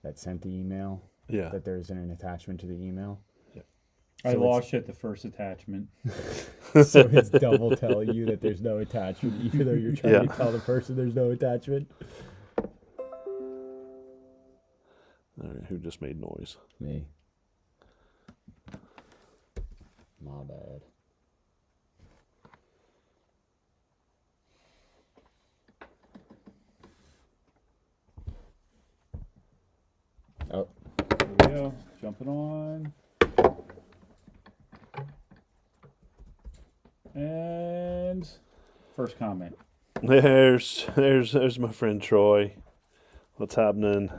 that sent the email. Yeah. That there isn't an attachment to the email. Yeah. I So lost you at the first attachment. So it's double telling you that there's no attachment, even though you're trying to tell the person there's no attachment. All right, who just made noise? Me. My bad. Oh, Here we go. Jumping on. And first comment. There's my friend Troy. What's happening?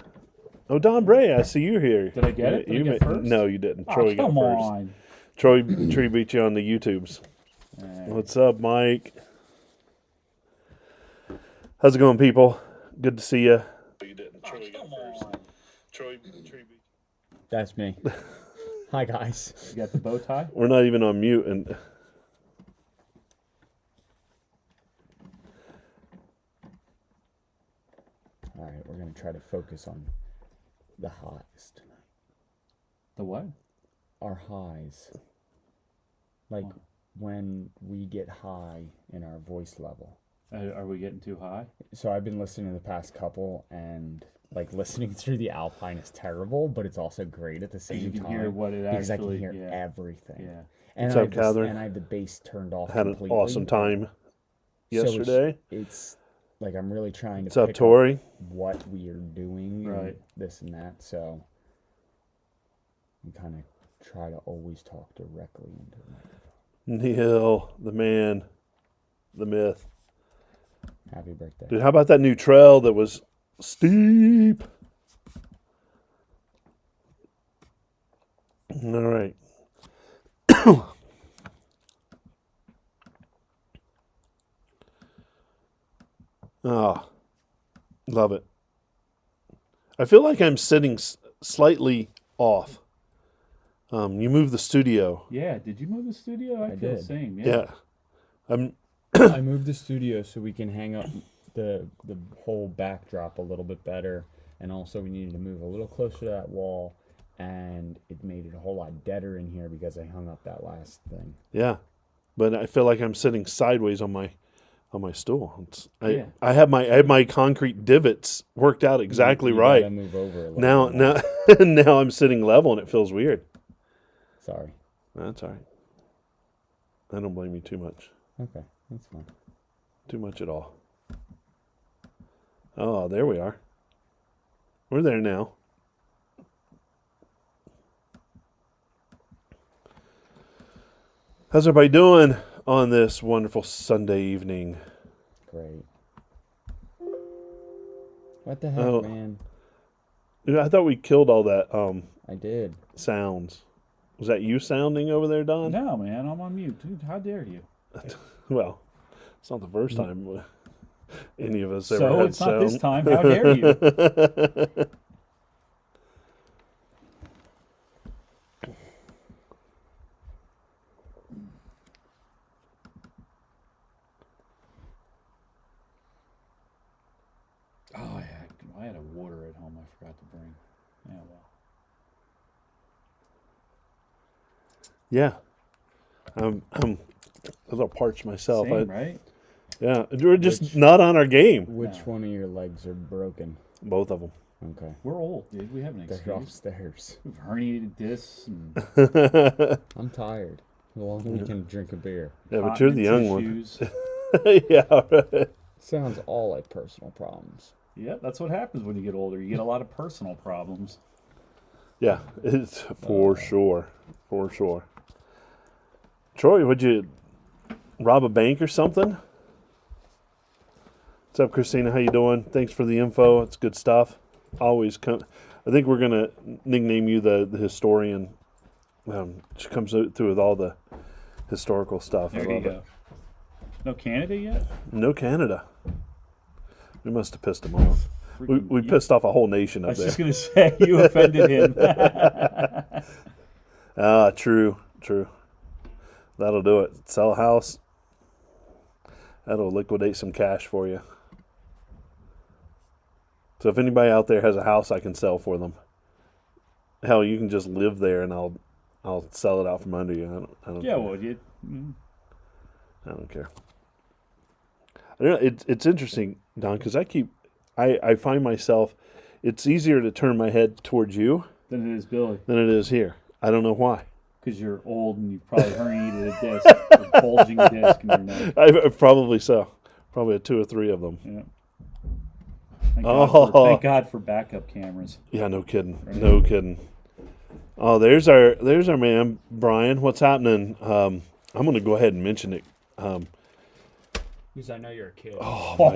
Oh, Don Bray, I see you here. Did I get it? Did I get first? No, you didn't. Oh, Troy got come first. on. Troy beat you on the YouTubes. What's up, Mike? How's it going, people? Good to see you. You didn't. Troy got first. Troy beat you. that's me. Hi, guys. You got the bow tie? We're not even on mute, and All right, we're going to try to focus on the highs tonight. The what? Our highs. Like when we get high in our voice level. Are we getting too high? So I've been listening to the past couple, and like listening through the Alpine is terrible, but it's also great at the same You can time. hear what it because actually. I can hear Yeah. everything. Yeah. And What's I up, have this- Catherine? And I have the bass turned off had an completely. awesome time So yesterday. it's like I'm really trying to What's up, pick Tori? what we are doing, and Right. this and that. So I kind of try to always talk directly into the microphone. Neil, the man, the myth. Happy birthday. Dude, how about that new trail that was steep? All right. Oh, love it. I feel like I'm sitting slightly off. You moved the studio. Yeah. Did you move the studio? I feel the did. same. Yeah. I'm I moved the studio so we can hang up the whole backdrop a little bit better, and also we needed to move a little closer to that wall, and it made it a whole lot deader in here because I hung up that last thing. Yeah, but I feel like I'm sitting sideways on my stool. Yeah. I have my concrete divots worked out exactly You right. gotta move over a little Now bit more. now I'm sitting level and it feels weird. Sorry. That's all right. I don't blame you too much. Okay, that's fine. Too much at all. Oh, there we are. We're there now. How's everybody doing on this wonderful Sunday evening? Great. What the heck, Oh. man? Dude, I thought we killed all that I did. sounds. Was that you sounding over there, Don? No, man. I'm on mute. Dude, how dare you? Well, it's not the first time any of us ever So had it's not sound. this time. How dare you? Oh, I had a water at home I forgot to bring. Yeah, well. Yeah. I'm a little parched myself. Same, right? Yeah, we're just not on our game. Which No. one of your legs are broken? Both of them. Okay. We're old, dude. We have an They're excuse. upstairs. We've herniated discs and I'm tired. Well, we can drink a beer. Yeah, but you're the young one. issues. Yeah, right. Sounds all like personal problems. Yeah, that's what happens when you get older. You get a lot of personal problems. Yeah, it's for sure. For sure. Troy, would you rob a bank or something? What's up, Christina? How you doing? Thanks for the info. It's good stuff. Always come. I think we're gonna nickname you the historian. She comes through with all the historical stuff. I There you love go. it. No Canada yet? No Canada. We must have pissed him off. We Freaking- pissed off a whole nation I up was there. just going to say, you offended him. Ah, true. That'll do it. Sell a house. That'll liquidate some cash for you. So if anybody out there has a house I can sell for them, hell, you can just live there and I'll sell it out from under you. I don't Yeah, care. well, I don't care. I don't know, it's interesting, Don, because I find myself, it's easier to turn my head towards you then it is Billy. than it is here. I don't know why. Because you're old and you've probably herniated a disc, a bulging disc in your neck. Probably so. Probably had 2 or 3 of them. Yeah. Oh. Thank God for backup cameras. Yeah, no kidding. No kidding. Oh, there's our man, Brian. What's happening? I'm going to go ahead and mention it. Because I know you're a kid. Oh my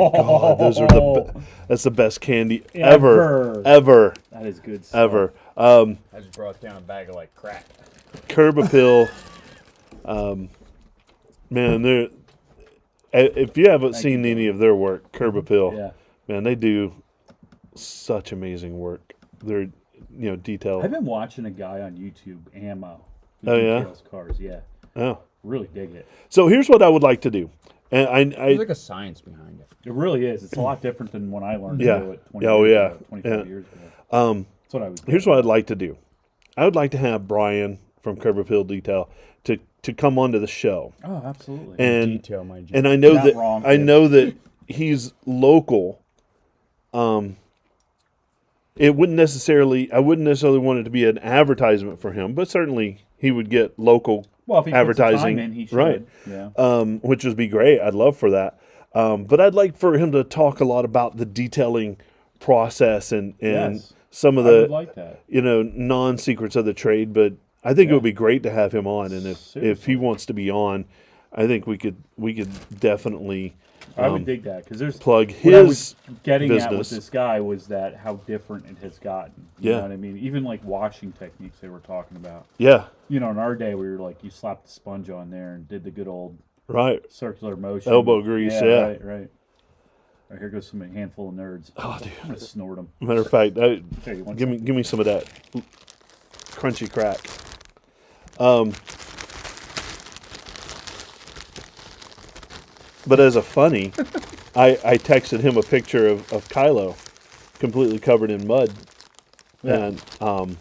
God, that's the best candy ever. That is good stuff. Ever. I just brought down a bag of like crack. Curb Appeal. Man, if you haven't seen any of their work, Curb Appeal, Yeah. man, they do such amazing work. They're detailed. I've been watching a guy on YouTube, Ammo. Who Oh, yeah? details cars, yeah. Oh. Really dig it. So here's what I would like to do. And There's like a science behind it. It really is. It's a lot different than when I learned Yeah. to do it 25 Yeah. years ago. That's what I was doing. here's what I'd like to do. I would like to have Brian from Curb Appeal Detail to come onto the show. Oh, absolutely. And Detail, my G. and I know Not wrong, I kid. know that he's local. I wouldn't necessarily want it to be an advertisement for him, but certainly he would get local well, if he advertising, puts the time in, he should. right? Yeah. Which would be great. I'd love for that. But I'd like for him to talk a lot about the detailing process and Yes. some of I would the like that. non-secrets of the trade. But I think it would be great to have him on, and if Seriously. he wants to be on, I think we could definitely I would dig that because there's plug what I his was getting at with business. this guy was that how different it has gotten. You Yeah. know what I mean? Even like washing techniques they were talking about. Yeah, In our day, we were like, you slapped the sponge on there and did the good old right. circular motion. Elbow grease, yeah. Right. All right, here goes some handful of nerds. Oh, dude. I'm gonna snort them. Matter of fact, Here, you want give me some of that crunchy crack. But as a funny, I texted him a picture of Kylo, completely covered in mud, Yeah. and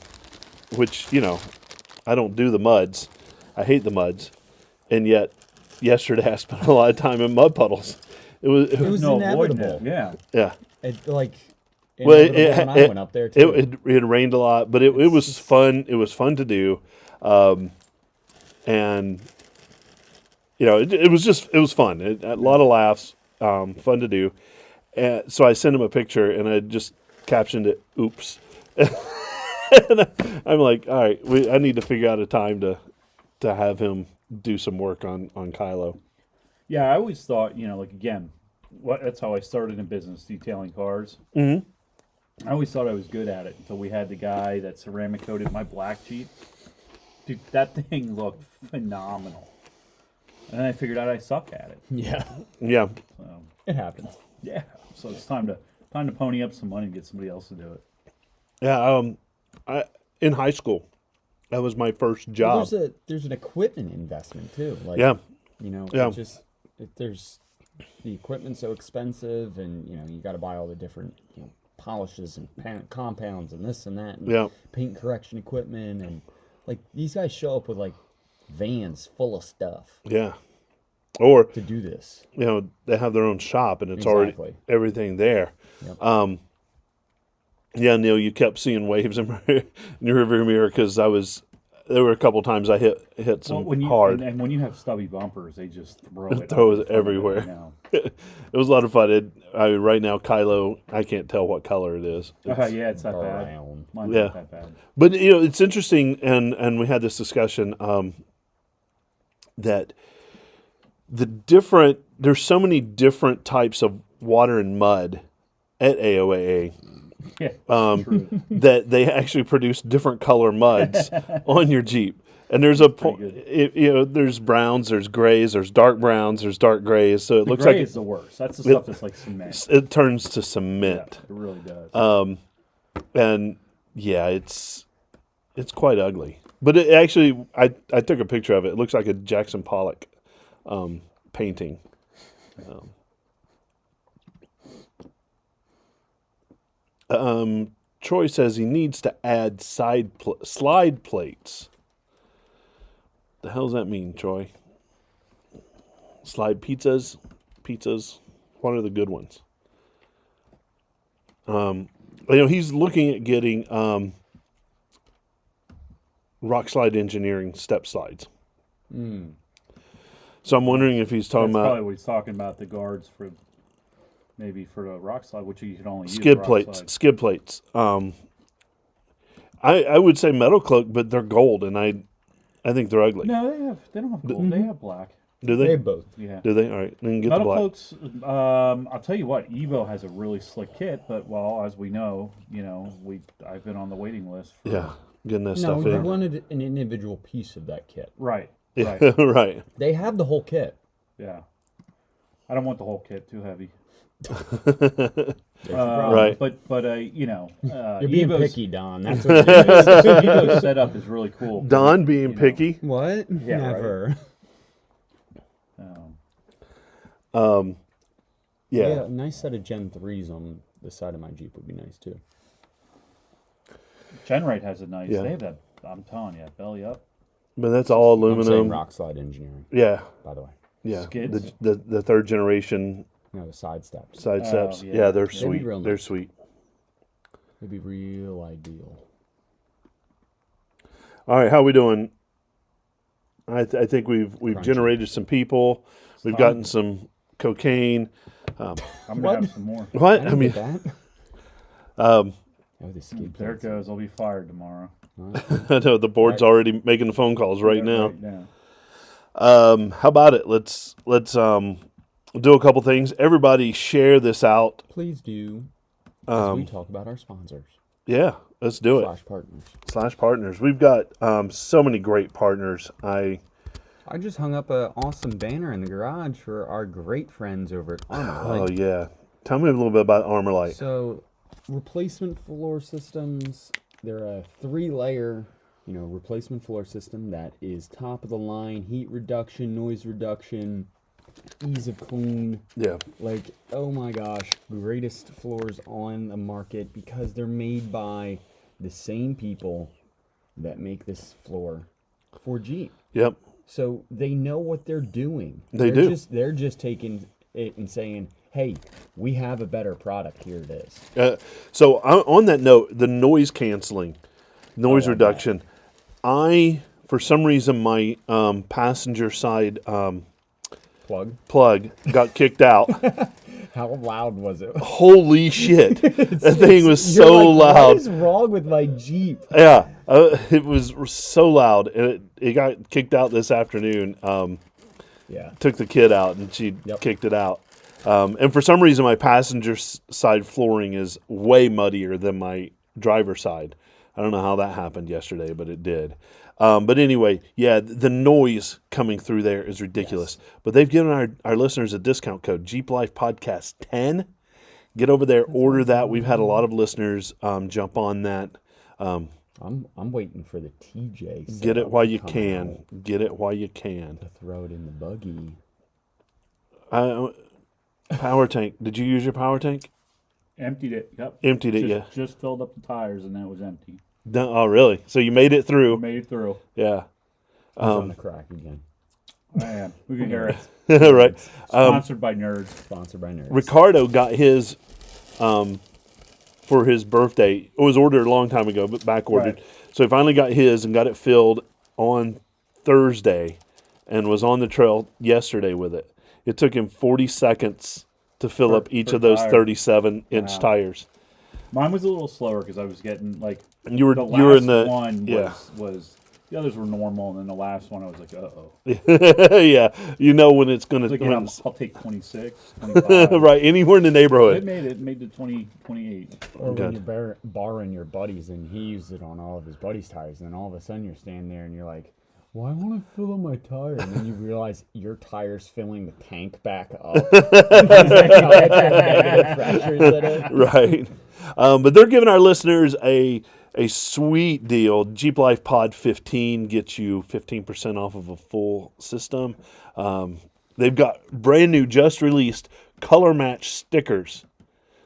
which I don't do the muds. I hate the muds, and yet yesterday I spent a lot of time in mud puddles. It was no avoiding inevitable. it. Yeah. yeah. It like Well, inevitable when I went up there too. it rained a lot, but it was fun. It was fun to do, and it was fun. A lot of laughs, fun to do. And so I sent him a picture, and I just captioned it, "Oops." And I'm like, all right, I need to figure out a time to have him do some work on Kylo. Yeah, I always thought, again, that's how I started in business, detailing cars. Mhm. I always thought I was good at it until we had the guy that ceramic coated my black Jeep. Dude, that thing looked phenomenal. And then I figured out I suck at it. Yeah, Yeah, So, it happens. yeah. So it's time to pony up some money and get somebody else to do it. yeah. In high school, that was my first job. Well, there's an equipment investment too. Like, Yeah. Yeah. There's the equipment's so expensive, and you got to buy all the different polishes and compounds and this and that, and Yeah. paint correction equipment, and like these guys show up with like vans full of stuff Yeah. Or to do this. they have their own shop and it's Exactly. already everything there. Yep. Yeah, Neil, you kept seeing waves in your rearview mirror because there were a couple times I hit some hard. And when you have stubby bumpers, they just throw it. Throw out it in front of everywhere. you now. It was a lot of fun. Right now, Kylo, I can't tell what color it is. Yeah, it's that bad. Brown. Mine's Yeah. not that bad. But it's interesting, and we had this discussion that there's so many different types of water and mud at AOAA Yeah, true. that they actually produce different color muds on your Jeep. And there's there's browns, there's grays, there's dark browns, there's dark grays. So it The looks gray like is the worst. That's the stuff that's like cement. it turns to Yeah, cement. it really does. And yeah, it's quite ugly. But it actually, I took a picture of it. It looks like a Jackson Pollock painting. Troy says he needs to add slide plates. The hell does that mean, Troy? Slide pizzas? What are the good ones? He's looking at getting rock slide engineering step slides. So I'm wondering if he's talking That's about probably what he's talking about, the guards for maybe for the rock slide, which you can only use skid rock plates. slide. Skid plates. I would say metal cloak, but they're gold, and I think they're ugly. No, they don't have gold. They have black. Do They they? have both. Yeah. Do they? All right, then get Metal the black. cloaks. I'll tell you what. Evo has a really slick kit, but as we know, I've been on the waiting list. For, Yeah, getting that No, stuff you in. wanted an individual piece of that kit. Right. Yeah, Right. right. They have the whole kit. Yeah. I don't want the whole kit. Too heavy. Right. But You're being Evo's, picky, Don. That's what it is. Evo's setup is really cool. Don being picky. What? Yeah, right. Never. Yeah. A nice set of Gen 3s on the side of my Jeep would be nice too. Genrite has a nice. Yeah. They have that. I'm telling you, belly up. But that's all I'm saying aluminum. rock slide engineering, Yeah, by the way. yeah. Skids? The third generation No, the side steps. side steps. yeah. Yeah, they're They'd be sweet. real They're nice. sweet. It'd be real ideal. All right, how we doing? I think we've Crunchy. generated some people. We've time. gotten some cocaine. I'm gonna What? have some more. What? I I didn't mean, get that. um, Oh, the skid There it plates. goes. I'll be fired tomorrow. I know the board's already making the phone calls right now. Right now. How about it? Let's do a couple things. Everybody share this out. Please do. As we talk about our sponsors Yeah, let's do it. slash partners. Slash partners. We've got so many great partners. I just hung up an awesome banner in the garage for our great friends over at Armor Light. Yeah. Tell me a little bit about Armor Light. So, replacement floor systems. They're a 3-layer, replacement floor system that is top of the line, heat reduction, noise reduction, ease of clean. Yeah. Like, oh my gosh, greatest floors on the market because they're made by the same people that make this floor for Jeep. Yep. So they know what they're doing. They do. They're just taking it and saying, hey, we have a better product. Here it is. So on that note, the noise canceling, noise reduction. For some reason, my passenger side plug got kicked out. How loud was it? Holy shit! That thing was You're so like, loud. What is wrong with my Jeep? Yeah, it was so loud, and it got kicked out this afternoon. Yeah. Took the kid out, and she kicked it out. And for some reason, my passenger side flooring is way muddier than my driver side. I don't know how that happened yesterday, but it did. But anyway, yeah, the noise coming through there is ridiculous. Yes. But they've given our listeners a discount code, Jeep Life Podcast 10. Get over there, order that. We've had a lot of listeners jump on that. I'm waiting for the TJ. Get it while you can. Get it while you can. To throw it in the buggy. Power tank. Did you use your power tank? Emptied it. Yep. Emptied it. Yeah. Just filled up the tires and then it was empty. Oh, really? So you made it through? Made it through. Yeah. On the crack again. I am. We can hear it. Right. Sponsored by Nerds. Sponsored by Nerds. Ricardo got his for his birthday. It was ordered a long time ago, but back ordered. Right. So he finally got his and got it filled on Thursday and was on the trail yesterday with it. It took him 40 seconds to fill up each of those tire. 37-inch tires. Mine was a little slower because I was getting like You were in the one yeah. was the others were normal, and then the last one I was like, uh-oh. Yeah, you know when it's going to... Like, I'll take 26, 25. Right, anywhere in the neighborhood. It made it 20, 28. Or when you're borrowing your buddies and he used it on all of his buddies' tires, and then all of a sudden you're standing there and you're like, well, I want to fill up my tire. And then you realize your tire's filling the tank back up. Right. But they're giving our listeners a sweet deal. Jeep Life Pod 15 gets you 15% off of a full system. They've got brand new, just released color match stickers.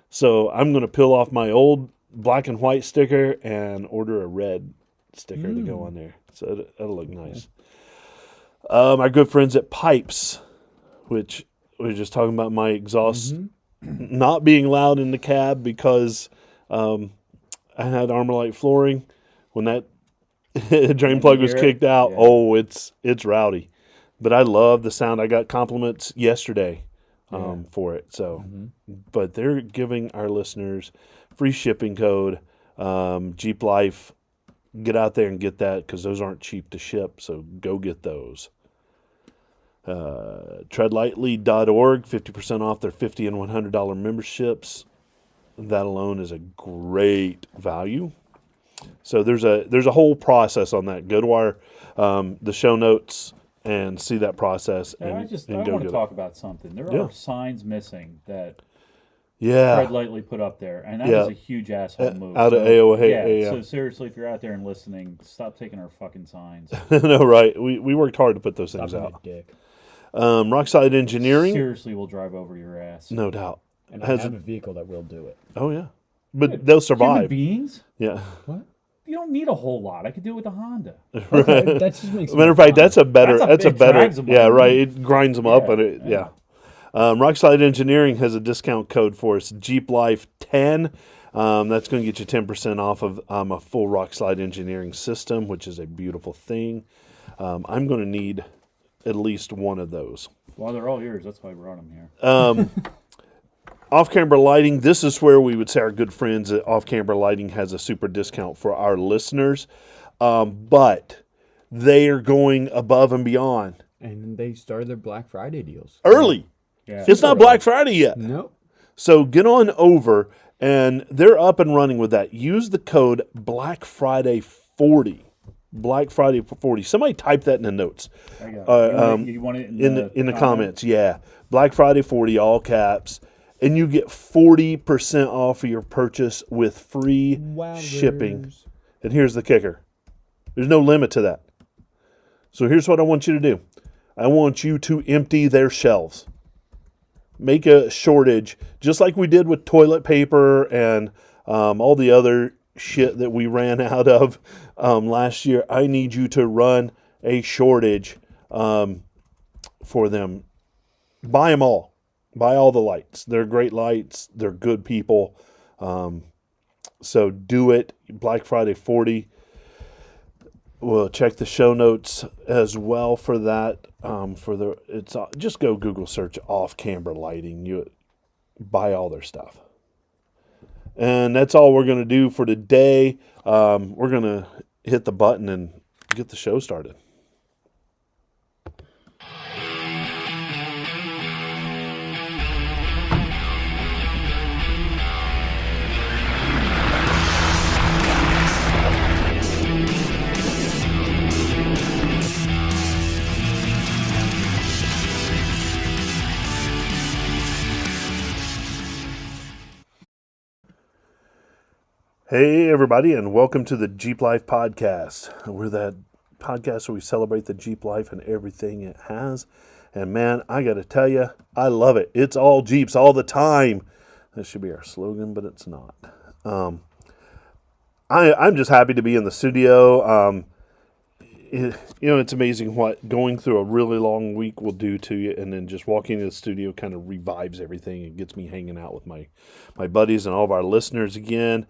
So I'm going to peel off my old black and white sticker and order a red sticker to go on there. So it'll look nice. Our good friends at Pipes, which we were just talking about my exhaust not being loud in the cab because I had Armorlite flooring. When that drain plug was kicked out, it's rowdy. But I love the sound. I got compliments yesterday for it. So, but they're giving our listeners free shipping code, Jeep Life. Get out there and get that because those aren't cheap to ship. So go get those. Treadlightly.org, 50% off their $50 and $100 memberships. That alone is a great value. So there's a whole process on that. Go to our the show notes and see that process. I want to talk about something. There are signs missing that Tread Lightly put up there, and that is a huge asshole move. Out of AOA. So seriously, if you're out there and listening, stop taking our fucking signs. No, right. We worked hard to put those things out. Dick. Rockside Engineering. Seriously, we'll drive over your ass. No doubt. And I have a vehicle that will do it. Oh, yeah. But they'll survive. Human beings? Yeah. What? You don't need a whole lot. I could do it with a Honda. Okay, that just makes Matter of fact, that's a better. drags them Yeah, up. right. It grinds them up, and Rockside Engineering has a discount code for us. Jeep Life 10. That's going to get you 10% off of a full Rockslide Engineering system, which is a beautiful thing. I'm going to need at least one of those. Well, they're all yours. That's why I brought them here. Off-camera lighting. This is where we would say our good friends at Off-Camera Lighting has a super discount for our listeners. But they are going above and beyond. And they started their Black Friday deals. Early. Yeah. It's not Black Friday yet. Nope. So get on over, and they're up and running with that. Use the code Black Friday 40. Black Friday 40. Somebody type that in the notes. I got it. You want it in the comments? Yeah. Black Friday 40, all caps. And you get 40% off of your purchase with free shipping. And here's the kicker. There's no limit to that. So here's what I want you to do. I want you to empty their shelves. Make a shortage, just like we did with toilet paper and all the other shit that we ran out of last year. I need you to run a shortage for them. Buy them all. Buy all the lights. They're great lights. They're good people. So do it. Black Friday 40. We'll check the show notes as well for that. Just go Google search off-camera lighting. You buy all their stuff. And that's all we're going to do for today. We're going to hit the button and get the show started. Hey, everybody, and welcome to the Jeep Life Podcast. We're that podcast where we celebrate the Jeep life and everything it has. And, man, I got to tell you, I love it. It's all Jeeps all the time. That should be our slogan, but it's not. I'm just happy to be in the studio. It's amazing what going through a really long week will do to you, and then just walking into the studio kind of revives everything and gets me hanging out with my buddies and all of our listeners again.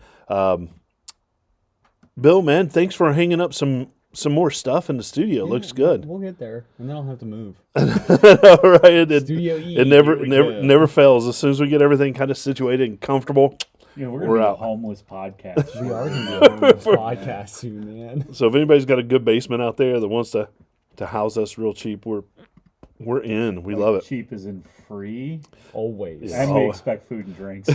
Bill, man, thanks for hanging up some more stuff in the studio. It looks good. We'll get there, and then I'll have to move. All right, Studio E. It never fails. As soon as we get everything kind of situated and comfortable, we're going to be a homeless podcast. We are going to be a homeless podcast soon, man. So if anybody's got a good basement out there that wants to house us real cheap, we're in. We love it. Cheap is in free. Always. And we expect food and drinks.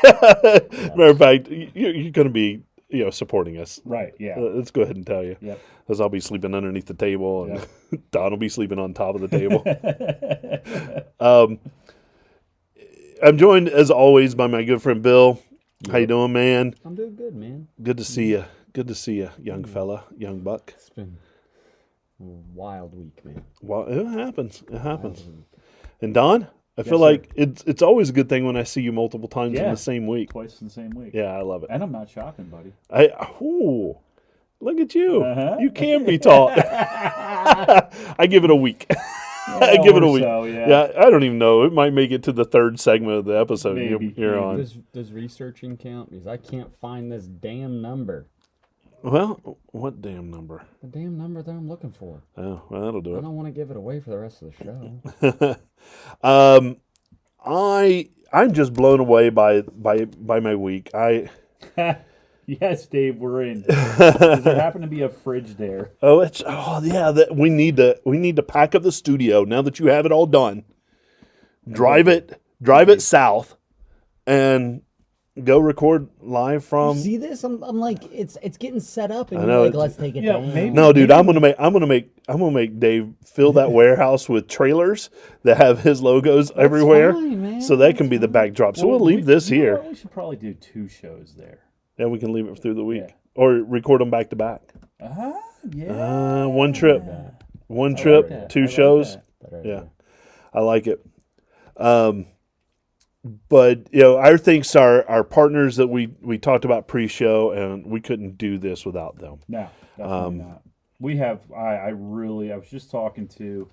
Matter of fact, you're going to be supporting us. Right, yeah. Let's go ahead and tell you. Yep. Because I'll be sleeping underneath the table, and Don will be sleeping on top of the table. I'm joined, as always, by my good friend Bill. How you doing, man? I'm doing good, man. Good to see you. Good to see you, young fella, young buck. It's been a wild week, man. Well, it happens. It happens. And Don, I feel like it's always a good thing when I see you multiple times in Yeah. the same week. Twice in the same week. Yeah, I love it. And I'm not shocking, buddy. Look at you. Uh-huh. You can be taught. I give it a week. I give it a week. So, yeah. I don't even know. It might make it to the third segment of the episode Maybe, you're maybe. on. Does researching count? Because I can't find this damn number. Well, what damn number? The damn number that I'm looking for. Oh, well, that'll do I it. don't want to give it away for the rest of the show. I'm just blown away by my week. Yes, Dave, we're in. Does there happen to be a fridge there? That we need to pack up the studio now that you have it all done. Drive it south, and go record live from. See this? I'm like, it's getting set up, and I you're know, like, it's- let's take it Yeah, down. maybe- No, dude, I'm gonna make Dave fill that warehouse with trailers that have his logos everywhere, fine, man. so that can be the backdrop. So we'll leave this you know here. what? We should probably do 2 shows there. Yeah, we can leave it through the week, Yeah. or record them back to back. Yeah. One trip, that. 2 I like shows. that. Better Yeah, idea. I like it. But our thanks to our partners that we talked about pre-show, and we couldn't do this without them. No, definitely not. We have. I was just talking to.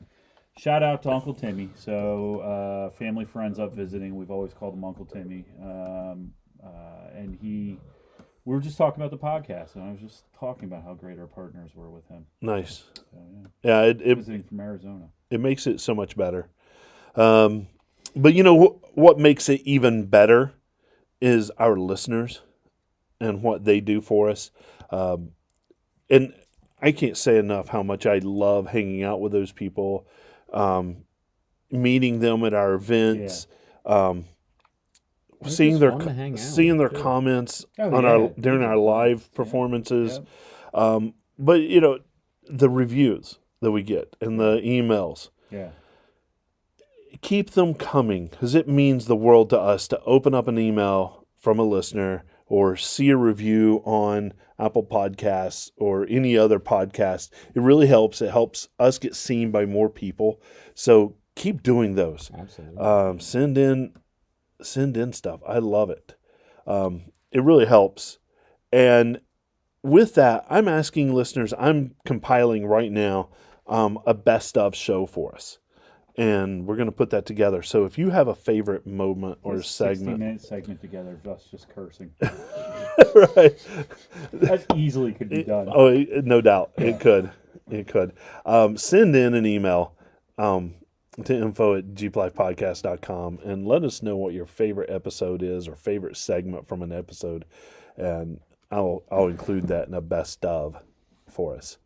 Shout out to Uncle Timmy. So family friends up visiting. We've always called him Uncle Timmy. And we were just talking about the podcast, and I was just talking about how great our partners were with him. Nice. So, Yeah, it visiting from Arizona. it makes it so much better. But what makes it even better is our listeners and what they do for us. And I can't say enough how much I love hanging out with those people, meeting them at our events, It's seeing just fun to hang out, seeing their too. comments Oh, on yeah. during our live performances. Yep. But the reviews that we get and the emails. Yeah. Keep them coming, because it means the world to us to open up an email from a listener or see a review on Apple Podcasts or any other podcast. It really helps. It helps us get seen by more people. So keep doing those. Absolutely. Send in stuff. I love it. It really helps. And with that, I'm asking listeners, I'm compiling right now a best of show for us. And we're going to put that together. So if you have a favorite moment or This segment. 60-minute segment together of us just cursing. Right. That easily could be done. Oh, no doubt. It could. It could. Send in an email to info@jeeplifepodcast.com and let us know what your favorite episode is or favorite segment from an episode. And I'll include that in a best of for us.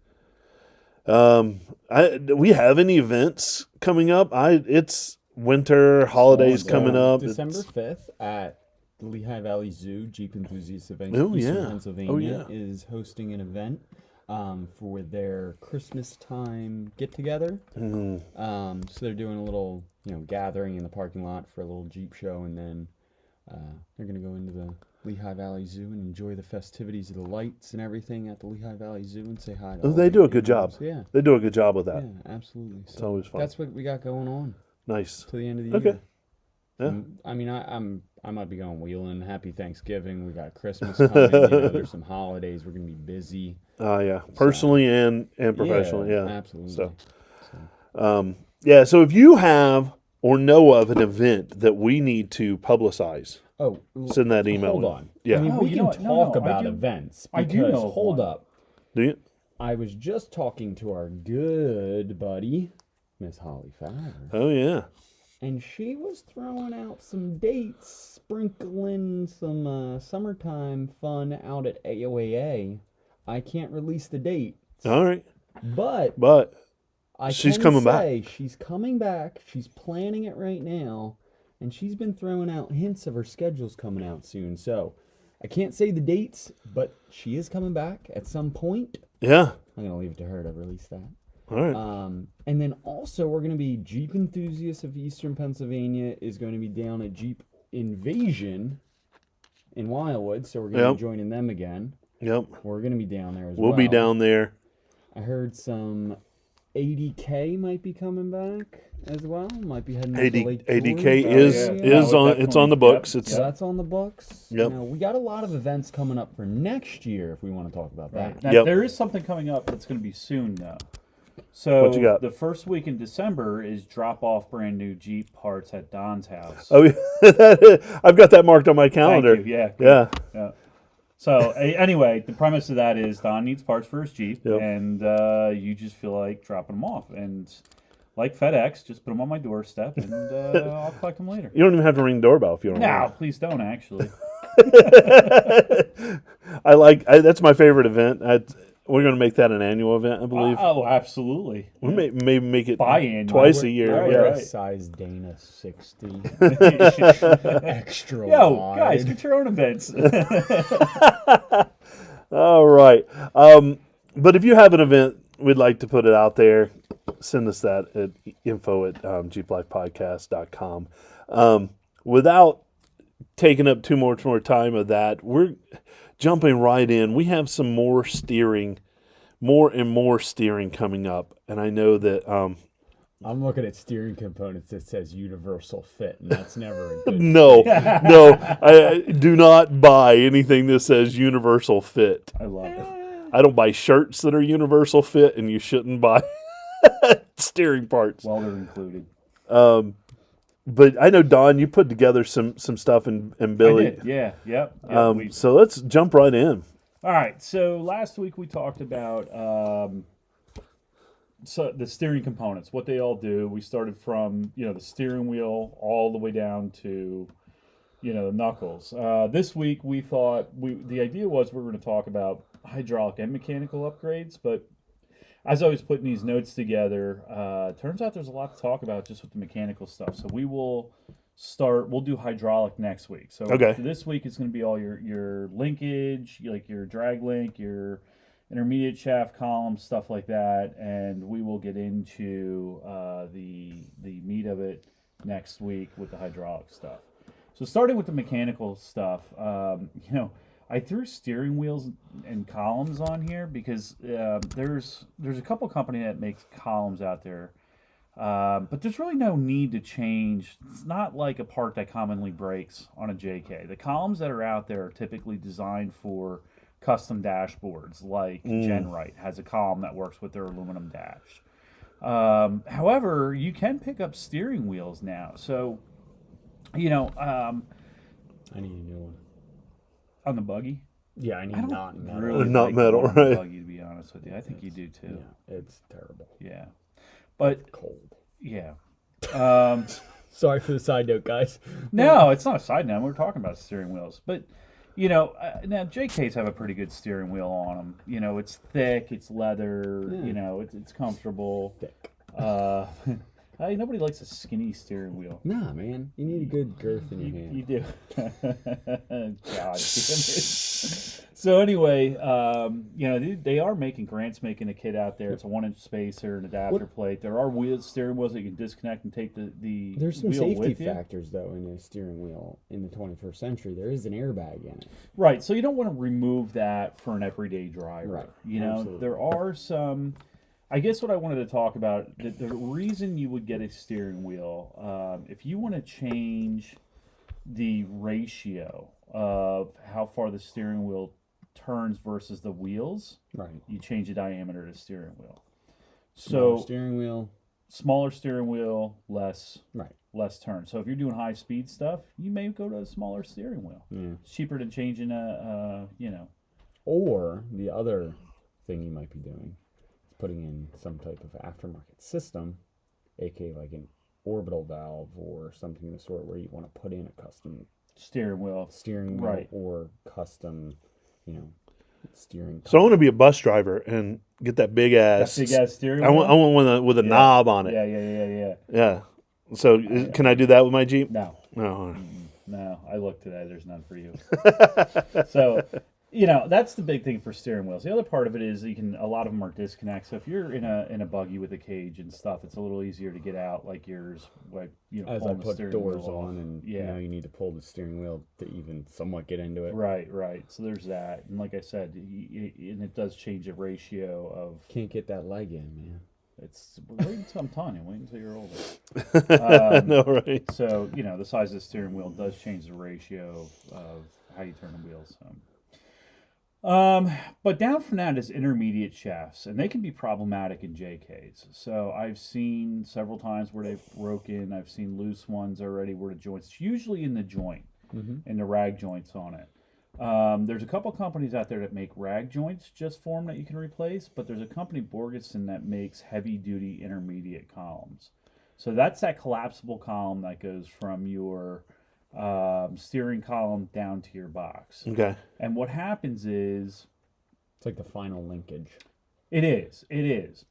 Do we have any events coming up? It's winter, holidays coming up. December 5th at the Lehigh Valley Zoo, Jeep Enthusiast Event, Oh, Eastern yeah. Pennsylvania, Oh, yeah. is hosting an event for their Christmas time get-together. So they're doing a little, gathering in the parking lot for a little Jeep show, and then they're going to go into the Lehigh Valley Zoo and enjoy the festivities of the lights and everything at the Lehigh Valley Zoo and say hi to all They the do a good job. animals. Yeah. They do a good job with that. Yeah, absolutely. So always fun. That's what we got going on Nice. to the end of the Okay. year. Yeah. I mean, I might be going wheeling. Happy Thanksgiving. We got Christmas coming. There's some holidays. We're gonna be busy. Yeah. Personally and professionally. Yeah. absolutely. So, so if you have or know of an event that we need to publicize, send that email. Hold in. on. Yeah. I mean, we you can know what? No, talk I about do- events. I do because know of hold one. up. Do you? I was just talking to our good buddy, Miss Holly Fowler. Oh, yeah. And she was throwing out some dates, sprinkling some summertime fun out at AOAA. I can't release the date, All right. but I She's can coming back. say she's coming back. She's planning it right now, and she's been throwing out hints of her schedule's coming out soon. So I can't say the dates, but she is coming back at some point. Yeah. I'm gonna leave it to her to release that. All right. And then also we're going to be Jeep Enthusiasts of Eastern Pennsylvania is going to be down at Jeep Invasion in Wildwood, so we're going to be joining them again. Yep. We're going to be down there as well. We'll be down there. I heard some 80K might be coming back. as well. Might be heading AD, to Lake ADK George. is yeah. is No, on. It's on the books. Yep, It's So that's on the books. Yep. Now, we got a lot of events coming up for next year if we want to talk about that. Right. Now, Yep. there is something coming up that's going to be soon, though. So What you got? the first week in December is drop off brand new Jeep parts at Don's house. oh, yeah. I've got that marked on my calendar. Thank you. Yeah. good. Yeah. Yeah. So anyway, the premise of that is Don needs parts for his Jeep, Yep. and you just feel like dropping them off. And like FedEx, just put them on my doorstep, and I'll collect them later. You don't even have to ring the doorbell if you don't. No, want. please don't. Actually, That's my favorite event. We're going to make that an annual event, I believe. oh, absolutely. We may maybe make it Biannual. twice a year. Right, yeah. We're a right. size Dana 60 extra Yo, wide. guys, get your own events. All right. But if you have an event, we'd like to put it out there. Send us that at info@jeeplifepodcast.com. Without taking up too much more time of that, we're jumping right in. We have some more and more steering coming up. And I know that I'm looking at steering components that says universal fit, and that's never a good no, I do not buy anything that says universal fit. I love it. I don't buy shirts that are universal fit, and you shouldn't buy steering parts. Well, they're included. But I know, Don, you put together some stuff, and Billy. I did. Yeah. Yep. So let's jump right in. All right. So last week we talked about so the steering components, what they all do. We started from the steering wheel all the way down to the knuckles. This week we thought the idea was we were going to talk about hydraulic and mechanical upgrades, but as I was putting these notes together, turns out there's a lot to talk about just with the mechanical stuff. So we'll do hydraulic next week. So Okay. this week it's going to be all your linkage, like your drag link, your intermediate shaft columns, stuff like that, and we will get into the meat of it next week with the hydraulic stuff. So starting with the mechanical stuff, I threw steering wheels and columns on here because there's a couple company that makes columns out there, but there's really no need to change. It's not like a part that commonly breaks on a JK. The columns that are out there are typically designed for custom dashboards, like Genrite has a column that works with their aluminum dash. However, you can pick up steering wheels now. So, I need a new one. on the buggy. Yeah, I need I don't not metal. really Not like metal, going on the right. buggy, to be honest with you. I think you do too. Yeah, it's terrible. Yeah. But Cold. yeah. Sorry for the side note, guys. No, it's not a side note. We're talking about steering wheels. But, now JKs have a pretty good steering wheel on them. It's thick, it's leather, it's comfortable. Thick. Nobody likes a skinny steering wheel. Nah, man. You need a good girth in your hand. You do. God damn it. So anyway, they are making, Grant's making a kit out there. It's a 1-inch spacer, an adapter plate. There are steering wheels that you can disconnect and take the There's some wheel safety with you. factors, though, in a steering wheel in the 21st century. There is an airbag in it. Right, so you don't want to remove that for an everyday driver. Right, Absolutely. There are some. I guess what I wanted to talk about, the reason you would get a steering wheel, if you want to change the ratio of how far the steering wheel turns versus the wheels, Right. you change the diameter of the steering wheel. Smaller So steering wheel. smaller steering wheel, less turn. So if you're doing high speed stuff, you may go to a smaller steering wheel. Yeah. It's cheaper than changing Or the other thing you might be doing is putting in some type of aftermarket system, aka like an orbital valve or something of the sort where you want to put in a custom steering wheel. Right. or custom, steering. So I want to be a bus driver and get that big ass. Big ass steering I wheel. want one with a knob on it. Yeah. Yeah. So can I do that with my Jeep? No, No. I looked today. There's none for you. So, that's the big thing for steering wheels. The other part of it is a lot of them are disconnects. So if you're in a buggy with a cage and stuff, it's a little easier to get out like yours. As I pulling the put steering doors wheel on, off. and Yeah. now you need to pull the steering wheel to even somewhat get into it. Right. So there's that, and like I said, and it does change the ratio of. Can't get that leg in, man. Wait until I'm telling you. Wait until you're older. I know, right? So the size of the steering wheel does change the ratio of how you turn the wheels. But down from that is intermediate shafts, and they can be problematic in JKs. So I've seen several times where they've broken. I've seen loose ones already where the joints, usually in the joint, and the rag joints on it. There's a couple companies out there that make rag joints just for them that you can replace, but there's a company, Borgeson, that makes heavy-duty intermediate columns. So that's that collapsible column that goes from your steering column down to your box. Okay. And what happens is... It's like the final linkage. It is.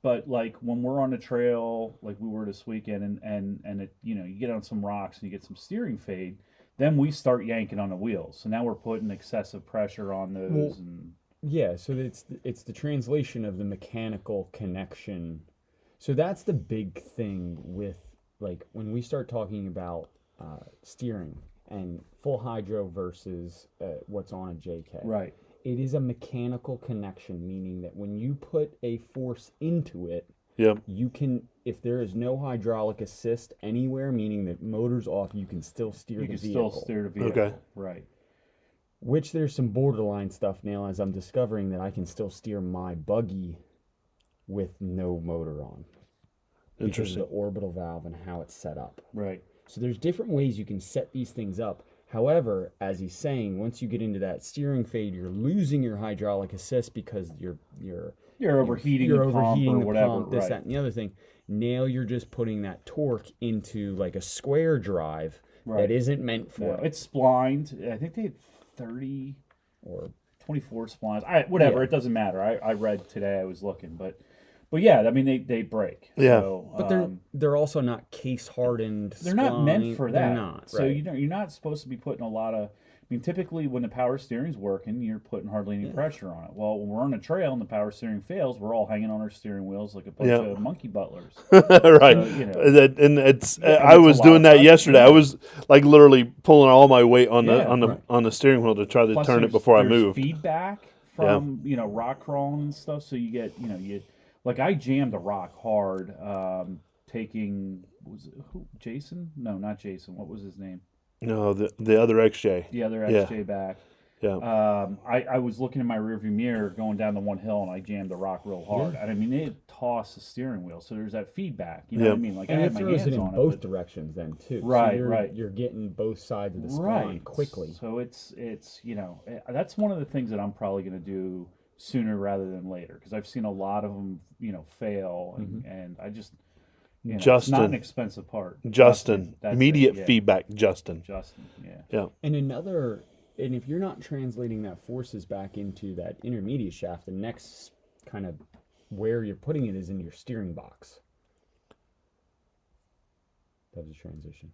But like when we're on the trail, like we were this weekend, and it, you get on some rocks and you get some steering fade, then we start yanking on the wheels. So now we're putting excessive pressure on those. Yeah, so it's the translation of the mechanical connection. So that's the big thing with, like, when we start talking about steering and full hydro versus what's on a JK. Right. It is a mechanical connection, meaning that when you put a force into it, Yep. you can, if there is no hydraulic assist anywhere, meaning that motor's off, you can still steer the vehicle. You can still steer the vehicle. Okay. Right. Which there's some borderline stuff now, as I'm discovering that I can still steer my buggy with no motor on. Because of the orbital valve and how it's set up. Right. So there's different ways you can set these things up. However, as he's saying, once you get into that steering fade, you're losing your hydraulic assist because you're overheating the pump or whatever. Pump, this, that, and the other thing. Now you're just putting that torque into like a square drive that isn't meant for it. It's splined. I think they had 30 or 24 splines. Whatever. It doesn't matter. I read today. I was looking, but yeah, I mean they break. Yeah. So, but they're also not case hardened. They're not meant for that. They're not. So you're not supposed to be putting a lot of. I mean, typically when the power steering's working, you're putting hardly any pressure on it. Well, when we're on a trail and the power steering fails, we're all hanging on our steering wheels like a bunch of monkey butlers. Right. So, I was doing that yesterday. I was like literally pulling all my weight on the steering wheel to try to turn it before I move. Feedback from rock crawling and stuff, so you get like I jammed a rock hard, taking Jason? No, not Jason. What was his name? No, the other XJ. The other XJ back. Yeah. I was looking in my rearview mirror going down the one hill, and I jammed the rock real hard. And I mean, it tossed the steering wheel, so there's that feedback. You know what I mean? Like and I had it my throws hands it in on both it, directions then too. Right, so you're getting both sides of the spine quickly. So it's that's one of the things that I'm probably going to do sooner rather than later, because I've seen a lot of them fail, and I just. Justin, it's not an expensive part. Justin, immediate feedback. Justin, yeah. And if you're not translating that forces back into that intermediate shaft, the next kind of where you're putting it is in your steering box. That was a transition.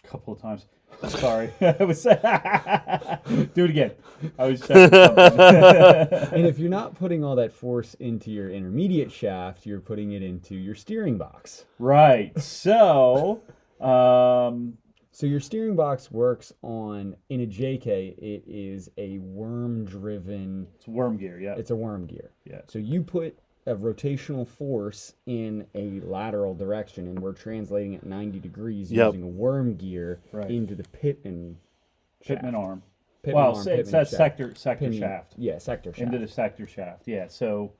A couple of times. Sorry. I was do it again. I was checking something. And if you're not putting all that force into your intermediate shaft, you're putting it into your steering box. Right. So so your steering box works in a JK, it is a worm-driven... It's worm gear, yeah. It's a worm gear. Yeah. So you put a rotational force in a lateral direction, and we're translating at 90 degrees using a worm gear into the Pitman Arm. Pitman It's that sector Pitman, shaft. Yeah, sector shaft. Into the sector shaft, yeah. So...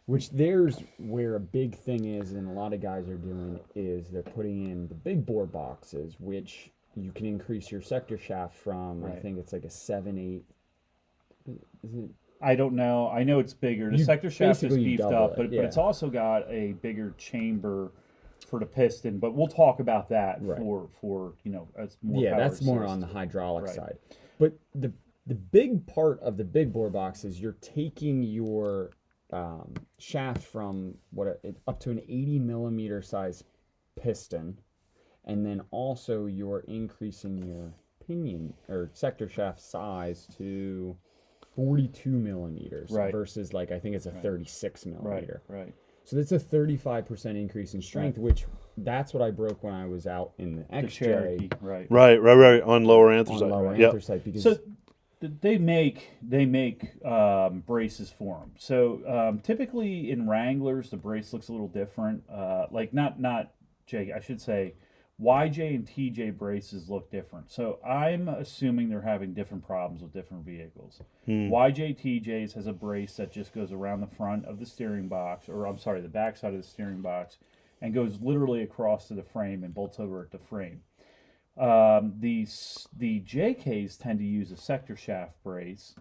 Which there's where a big thing is, and a lot of guys are doing, is they're putting in the big bore boxes, which you can increase your sector shaft from, I think it's like a 7/8. Isn't it? I don't know. I know it's bigger. The sector shaft is beefed up, but it's also got a bigger chamber for the piston. But we'll talk about that for as more. Yeah, that's more on the hydraulic side. But the big part of the big bore box is you're taking your shaft from up to an 80 millimeter size piston, and then also you're increasing your pinion or sector shaft size to 42 millimeters versus like I think it's a 36 millimeter. Right. So that's a 35% increase in strength, which that's what I broke when I was out in the XJ. Right. On lower anthracite. Anthracite, because they make braces for them. So typically in Wranglers, the brace looks a little different. Like not J, I should say, YJ and TJ braces look different. So I'm assuming they're having different problems with different vehicles. YJ TJ's has a brace that just goes around the front of the steering box, or I'm sorry, the back side of the steering box, and goes literally across to the frame and bolts over at the frame. The JKs tend to use a sector shaft brace.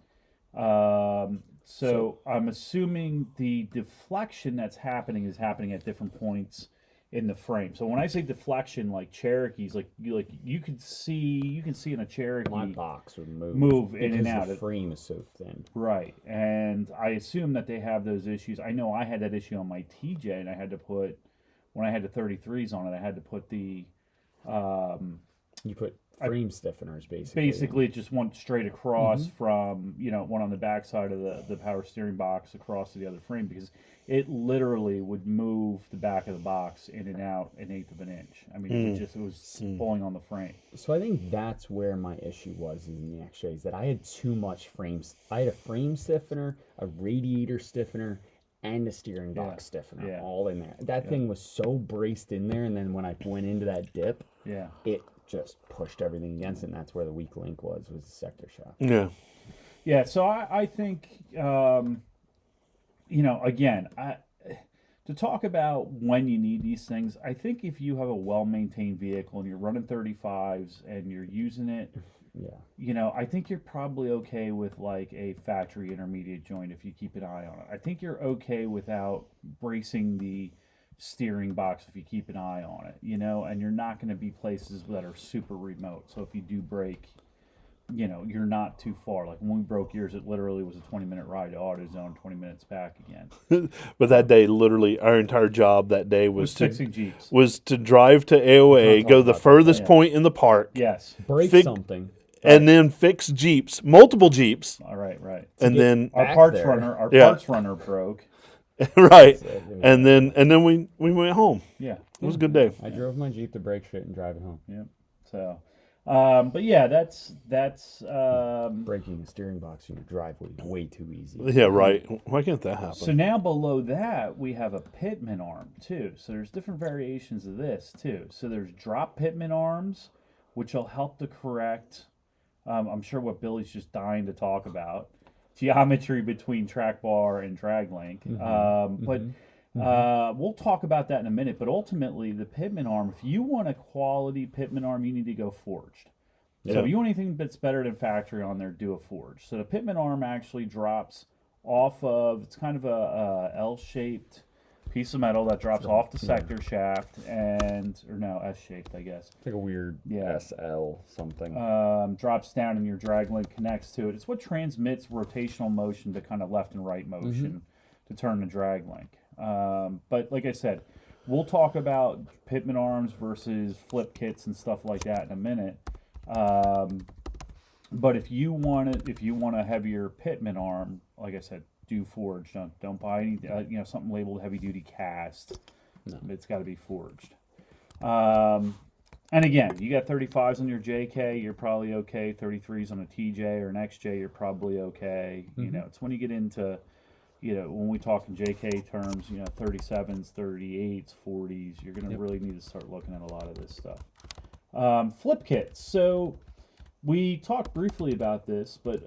So I'm assuming the deflection that's happening is happening at different points in the frame. So when I say deflection, like Cherokees, like you can see in a Cherokee, My box would move in and because out. The frame is so thin. Right, and I assume that they have those issues. I know I had that issue on my TJ, and I had to put, when I had the 33s on it, I had to put the You put frame stiffeners basically. basically it just went straight across from, one on the back side of the power steering box across to the other frame, because it literally would move the back of the box in and out an eighth of an inch. I mean, it was pulling on the frame. So I think that's where my issue was in the X-rays, that I had too much frames. I had a frame stiffener, a radiator stiffener, and a steering box stiffener all in there. That thing was so braced in there, and then when I went into that dip, it just pushed everything against it, and that's where the weak link was the sector shaft. Yeah. Yeah, so I think, again, to talk about when you need these things, I think if you have a well-maintained vehicle and you're running 35s and you're using it, I think you're probably okay with like a factory intermediate joint if you keep an eye on it. I think you're okay without bracing the steering box if you keep an eye on it, and you're not going to be places that are super remote. So if you do break, you're not too far. Like when we broke yours, it literally was a 20-minute ride to AutoZone, 20 minutes back again. But that day, literally, our entire job that day was to fixing Jeeps. Was to drive to AOA, go the furthest point in the park, Break something, and then fix Jeeps, multiple Jeeps. All right. And then our parts runner broke. Right, and then we went home. Yeah, it was a good day. I drove my Jeep to break shit and drive it home. Yeah, so, but yeah, that's breaking a steering box in your driveway is way too easy. Yeah, right. Why can't that happen? So now below that we have a Pitman arm too. So there's different variations of this too. So there's drop Pitman arms, which will help to correct. I'm sure what Billy's just dying to talk about. Geometry between track bar and drag link. But we'll talk about that in a minute. But ultimately, the Pitman arm, if you want a quality Pitman arm, you need to go forged. So if you want anything that's better than factory on there, do a forged. So the Pitman arm actually drops off of, it's kind of a L-shaped piece of metal that drops off the sector shaft S-shaped, I guess. It's like a weird SL something. Drops down and your drag link connects to it. It's what transmits rotational motion to kind of left and right motion to turn the drag link. But like I said, we'll talk about Pitman arms versus flip kits and stuff like that in a minute. But if you want a heavier Pitman arm, like I said, do forged. Don't buy any something labeled heavy duty cast. No. It's got to be forged. And again, you got 35s on your JK, you're probably okay. 33s on a TJ or an XJ, you're probably okay. It's when you get into when we talk in JK terms, 37s, 38s, 40s, you're going to really need to start looking at a lot of this stuff. Flip kits. So we talked briefly about this, but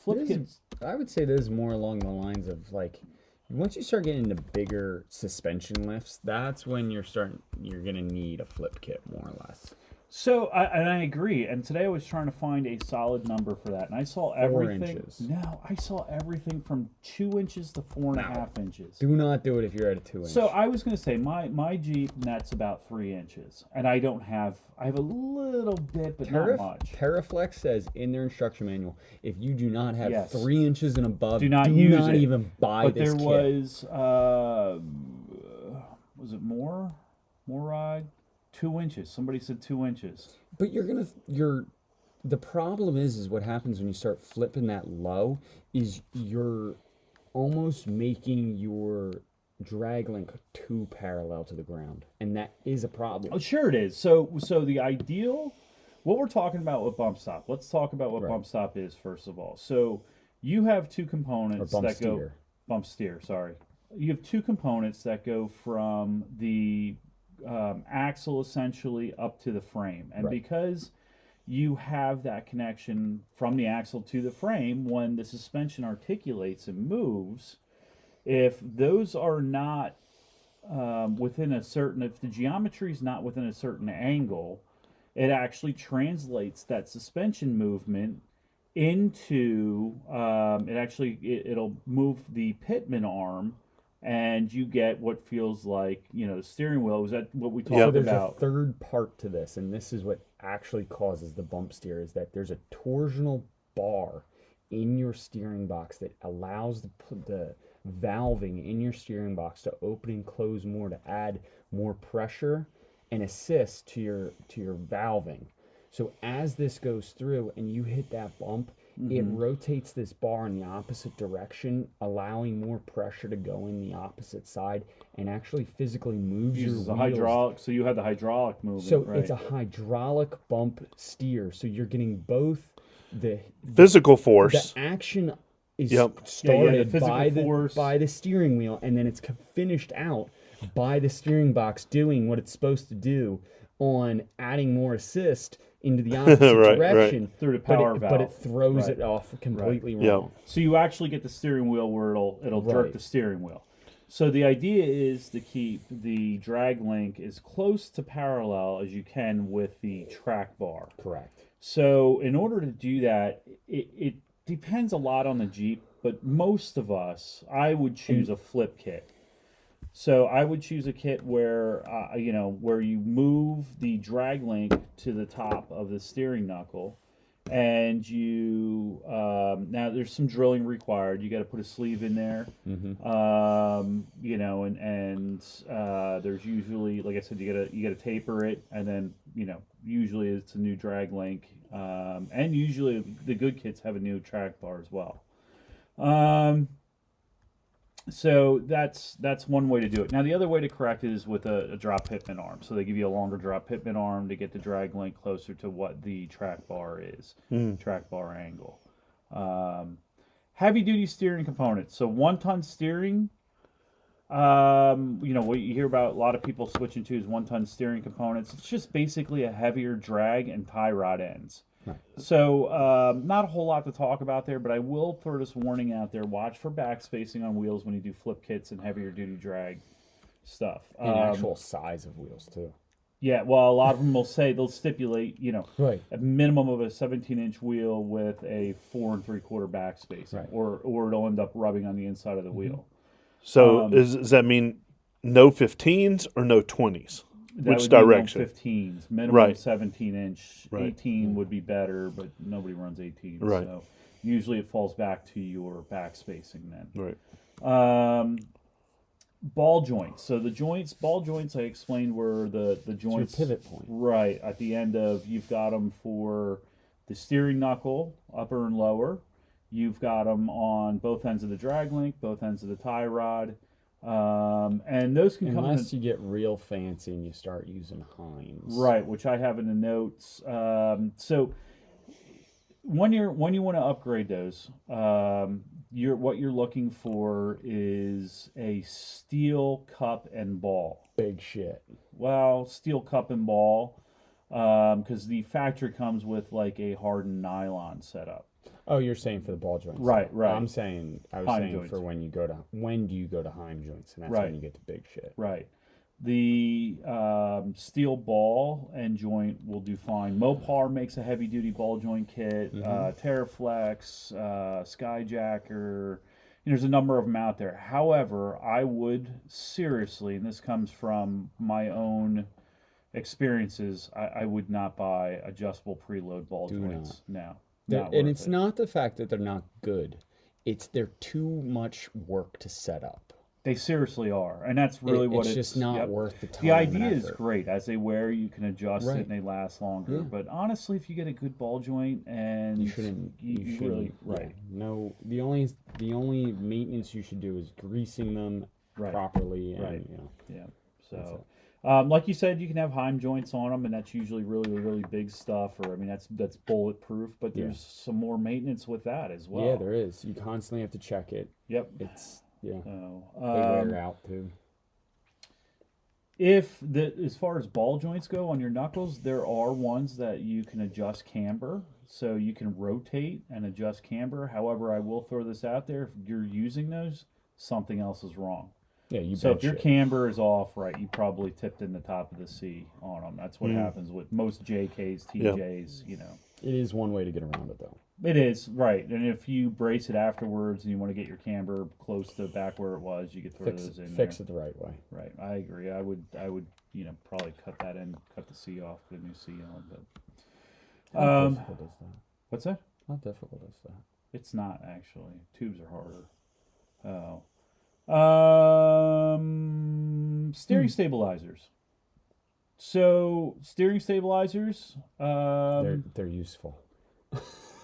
flip kits. I would say this is more along the lines of like, once you start getting into bigger suspension lifts, that's when you're going to need a flip kit more or less. So, I agree. And today I was trying to find a solid number for that. And I saw everything. 4 inches. No, I saw everything from 2 inches to 4.5 inches. Do not do it if you're at a 2 inch. So I was going to say, my Jeep nets about 3 inches. And I have a little bit, but not much. Terraflex says in their instruction manual, if you do not have 3 inches and above, do not even buy but this there kit. Was it more ride? 2 inches. Somebody said 2 inches. But the problem is what happens when you start flipping that low is you're almost making your drag link too parallel to the ground, and that is a problem. Oh, sure it is. So the ideal what we're talking about with bump stop. Let's talk about what Right. bump stop is first of all. So you have two components Or bump that go steer. bump steer. Sorry, you have two components that go from the axle essentially up to the frame, and Right. because you have that connection from the axle to the frame, when the suspension articulates and moves, if those are not within a certain, if the geometry is not within a certain angle, it actually translates that suspension movement into it'll move the Pitman arm, and you get what feels like the steering wheel. Was that what we talked So there's about? a third part to this, and this is what actually causes the bump steer, is that there's a torsional bar in your steering box that allows the valving in your steering box to open and close more, to add more pressure and assist to your valving. So as this goes through and you hit that bump, it rotates this bar in the opposite direction, allowing more pressure to go in the opposite side and actually physically moves your Uses a wheels. hydraulic, so you had the hydraulic movement. So right? it's a hydraulic bump steer. So you're getting both the Physical force. the action is Yep. started physical by force. the steering wheel, and then it's finished out by the steering box doing what it's supposed to do on adding more assist into the opposite Right, direction Through the but power it, valve. but it throws Right. it off completely Yep. wrong. So you actually get the steering wheel where it'll jerk Right. the steering wheel. So the idea is to keep the drag link as close to parallel as you can with the track bar. Correct. So in order to do that, it depends a lot on the Jeep, but most of us, I would choose a flip kit. So I would choose a kit where where you move the drag link to the top of the steering knuckle, and you now there's some drilling required. You got to put a sleeve in there, and there's usually, like I said, you gotta taper it, and then usually it's a new drag link, and usually the good kits have a new track bar as well. So that's one way to do it. Now the other way to correct it is with a drop Pitman arm. So they give you a longer drop Pitman arm to get the drag link closer to what the track bar is, track bar angle. Heavy duty steering components. So 1-ton steering. What you hear about a lot of people switching to is 1-ton steering components. It's just basically a heavier drag and tie rod ends. Right. So not a whole lot to talk about there, but I will throw this warning out there: watch for backspacing on wheels when you do flip kits and heavier duty drag stuff. And actual size of wheels too. Yeah, well, a lot of them will say they'll stipulate, Right. a minimum of a 17-inch wheel with a 4 3/4 backspacing, Right. or it'll end up rubbing on the inside of the wheel. So does that mean no 15s or no 20s? That Which would be direction? 15s, minimum Right. 17-inch. Right. 18 would be better, but nobody runs 18. Right. So usually it falls back to your backspacing then. Right. Ball joints. So the ball joints, I explained were the joints. pivot point. Right. At the end of, you've got them for the steering knuckle, upper and lower. You've got them on both ends of the drag link, both ends of the tie rod. And those can come in, Unless you get real fancy and you start using Heinz. right, which I have in the notes. So when you want to upgrade those, what you're looking for is a steel cup and ball. Big shit. Well, steel cup and ball, because the factory comes with like a hardened nylon setup. Oh, you're saying for the ball joints. Right, right. I was saying Heim joints. for when do you go to Heim joints, and that's Right. when you get the big shit. Right. The steel ball and joint will do fine. Mopar makes a heavy duty ball joint kit. Terraflex, Skyjacker. There's a number of them out there. However, I would seriously, and this comes from my own experiences, I would not buy adjustable preload ball joints now. And it's not the fact that they're not good; it's they're too much work to set up. They seriously are, and that's really what it's just not worth the time. The idea and is effort. great. As they wear, you can adjust Right. it and they last longer. Yeah. But honestly, if you get a good ball joint and You shouldn't. you really right. No, the only maintenance you should do is greasing them Right. properly. And, Right. You know, Yeah. That's So, Like you said, you can have Heim joints on them, and that's usually really, really big stuff. Or I mean, that's bulletproof. But there's some more maintenance with that as well. Yeah, there is. You constantly have to check it. Yep. It's they So, wear out too. As far as ball joints go on your knuckles, there are ones that you can adjust camber, so you can rotate and adjust camber. However, I will throw this out there: if you're using those, something else is wrong. Yeah, you. So bet if your shit. camber is off, right, you probably tipped in the top of the C on them. That's what happens with most JKs, TJs. You know, It is one way to get around it though. it is right. And if you brace it afterwards and you want to get your camber close to back where it was, you could throw those in Fix there. it the right way. Right, I agree. I would, probably cut that in, cut the C off, put a new C on. But How difficult is that? what's that? How difficult is that? It's not actually. Tubes are harder. Steering stabilizers. So steering stabilizers, They're useful.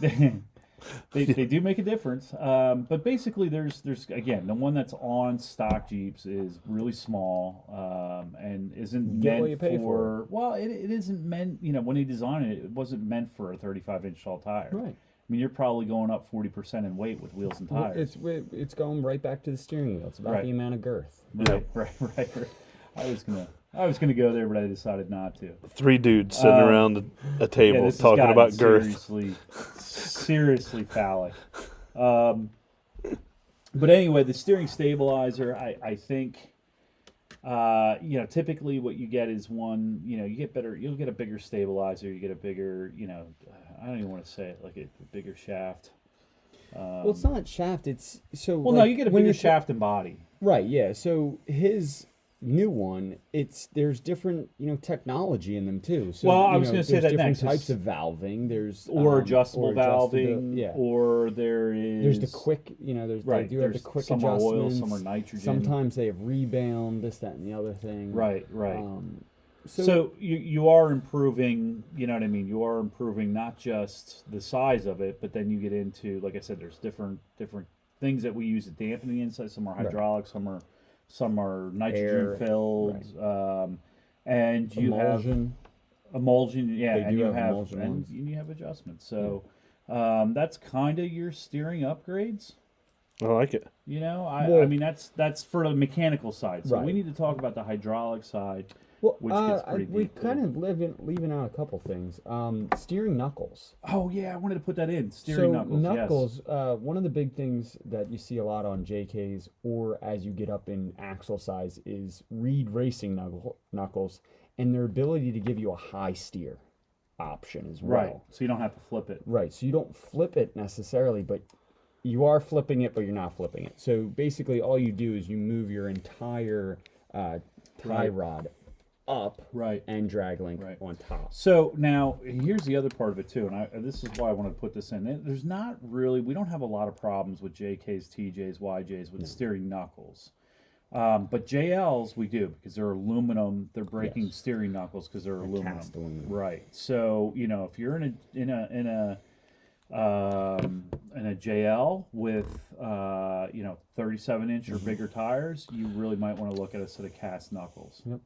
they do make a difference. But basically, there's again the one that's on stock Jeeps is really small and isn't Get what meant you pay for. Well, it isn't meant. When they designed it, it wasn't meant for a 35-inch tall tire. Right. I mean, you're probably going up 40% in weight with wheels and tires. It's going right back to the steering wheel. It's about the amount of girth. Right. I was gonna go there, but I decided not to. 3 dudes sitting around a table this has talking gotten about girth. seriously phallic. But anyway, the steering stabilizer, I think, typically what you get is one, you'll get a bigger stabilizer, you get a bigger, I don't even want to say it, like a bigger shaft. Well, it's not shaft. It's so. Well, like, no, you get a when bigger you're shaft and body. Right. Yeah. So his new one, there's different technology in them too. So, Well, I was going to say there's that different next. types of valving. There's Or adjustable valving, yeah. or there's There's the quick, they do have the there's quick some are adjustments. oil, some are nitrogen. Sometimes they have rebound, this, that, and the other thing. Right. So you are improving, you know what I mean? You are improving not just the size of it, but then you get into, like I said, there's different things that we use to dampen the inside. Some are hydraulic, some are nitrogen filled, and you emulsion. have emulsion, They and do you have have emulsion and ones. you have adjustments. So that's kind of your steering upgrades. I like it. I mean that's for the mechanical side. So we Right. need to talk about the hydraulic side. Well, which gets pretty we deep, too. kind of leaving out a couple things. Steering knuckles. Oh yeah, I wanted to put that in. Steering knuckles. Yes. One of the big things that you see a lot on JKs, or as you get up in axle size, is Reed Racing knuckles, and their ability to give you a high steer option as well. Right. So you don't have to flip it. Right. So you don't flip it necessarily, but you are flipping it, but you're not flipping it. So basically, all you do is you move your entire tie rod up, and drag link on top. So now here's the other part of it too, and this is why I wanted to put this in. There's not really, we don't have a lot of problems with JKs, TJs, YJs with steering knuckles, but JLs we do because they're aluminum. They're breaking steering knuckles because they're aluminum. Cast aluminum. Right. So if you're in a JL with 37-inch or bigger tires, you really might want to look at a set of cast knuckles. Yep.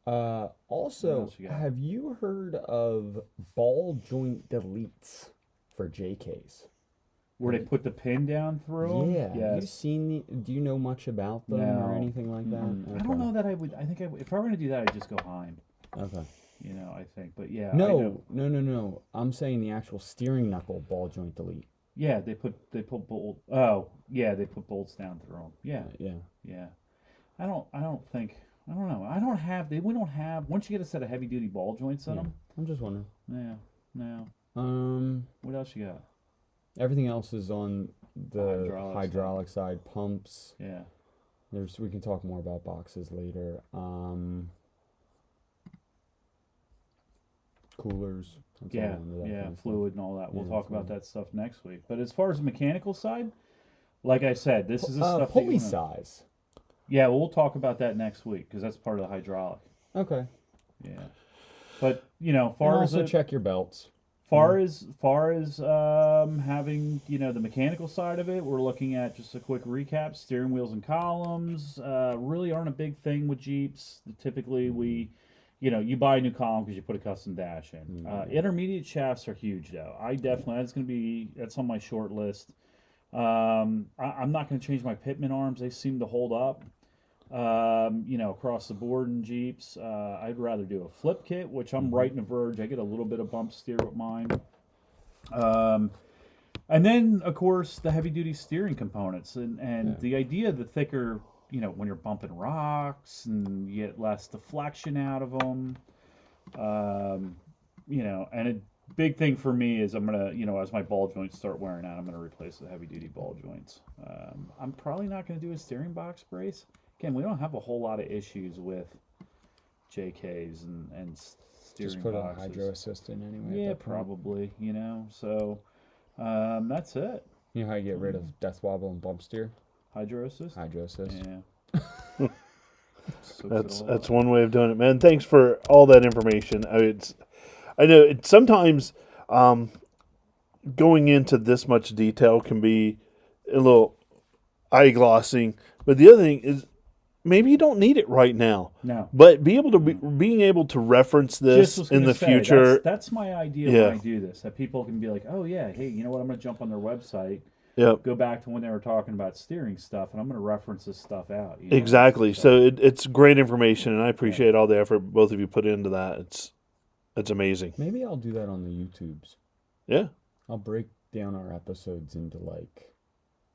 What Also, else you got? have you heard of ball joint deletes for JKs? Where they put the pin down through 'em? Yeah. Have you Yes. seen do you know much about them or No. anything like that? I Okay. don't know that I would. I think if I were going to do that, I'd just go Heim. Okay. I think. But yeah. I No, know. no. I'm saying the actual steering knuckle ball joint delete. Yeah, they put bolt. Oh, yeah, they put bolts down through them. Yeah, Yeah. I don't know. We don't have. Once you get a set of heavy duty ball joints in them. I'm just wondering. Yeah. No. What else you got? Everything else is on the Hydraulic hydraulic side. Pumps. Yeah. We can talk more about boxes later. Coolers. That's all under that kind of stuff. Fluid and all that. We'll Yeah, talk about fluid. that stuff next week. But as far as the mechanical side, like I said, this is the stuff that you pulley wanna- size. Yeah, we'll talk about that next week because that's part of the hydraulic. Okay. Yeah, but And far as also the, check your belts. Far as having the mechanical side of it, we're looking at just a quick recap. Steering wheels and columns really aren't a big thing with Jeeps. Typically, you buy a new column because you put a custom dash in. Intermediate shafts are huge, though. That's on my short list. I'm not going to change my Pitman arms. They seem to hold up. Across the board in Jeeps. I'd rather do a flip kit, which I'm right in the verge. I get a little bit of bump steer with mine. And then, of course, the heavy-duty steering components. And the idea, the thicker, when you're bumping rocks and you get less deflection out of them. And a big thing for me is I'm going to, as my ball joints start wearing out, I'm going to replace the heavy-duty ball joints. I'm probably not going to do a steering box brace. Again, we don't have a whole lot of issues with JKs and steering Just put boxes. a hydro assist in anyway. Yeah, probably, So, that's it. You know how you get rid of death wobble and bump steer? Hydro assist? Hydro assist. Yeah. That's one way of doing it, man. Thanks for all that information. I know it's sometimes going into this much detail can be a little eye-glossing, but the other thing is maybe you don't need it right now. No. But being able to reference this in the future. That's my idea when I do this. That people can be like, oh, yeah, hey, you know what? I'm going to jump on their website. Yep. Go back to when they were talking about steering stuff, and I'm going to reference this stuff out. Exactly. So it's great information, and I appreciate all the effort both of you put into that. It's amazing. Maybe I'll do that on the YouTubes. Yeah. I'll break down our episodes into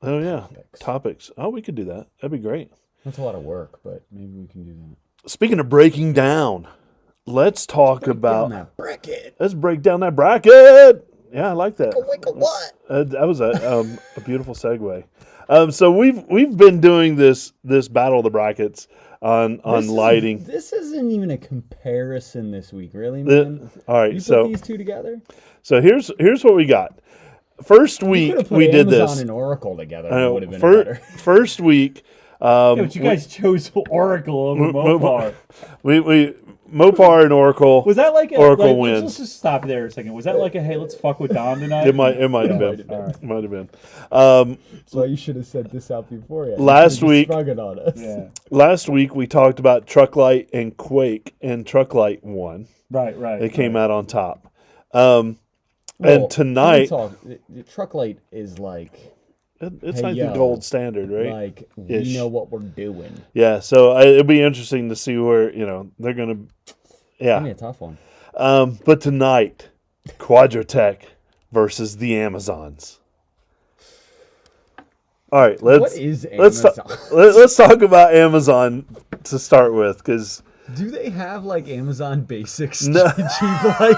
Oh, yeah. Topics. Oh, we could do that. That'd be great. That's a lot of work, but maybe we can do that. Speaking of breaking down, let's talk about that bracket. Let's break down that bracket. Yeah, I like that. What? That was a beautiful segue. So we've been doing this battle of the brackets on lighting. This isn't even a comparison this week, really, man. All right, you so put these two together. So here's what we got. First week we did Amazon this. and Oracle together. I know, would have been better. First week. But you guys chose Oracle over Mopar. We Mopar and Oracle. Was that like Oracle wins? Let's just stop there a second. Was that like a hey, let's fuck with Don tonight? It might have been. Right. Might have been. So you should have said this out before. Last week, sprung it on us. Yeah. Last week we talked about Truck Light and Quake, and Truck Light won. Right. It came out on top. Well, and tonight, the Truck Light is like it's like the gold standard, right? Like we know what we're doing. Yeah. So it'll be interesting to see where they're gonna. Yeah. It's gonna be a tough one. But tonight, Quadratech versus the Amazons. All right, What is Amazon? Let's talk about Amazon to start with, because do they have like Amazon Basics No. cheap light?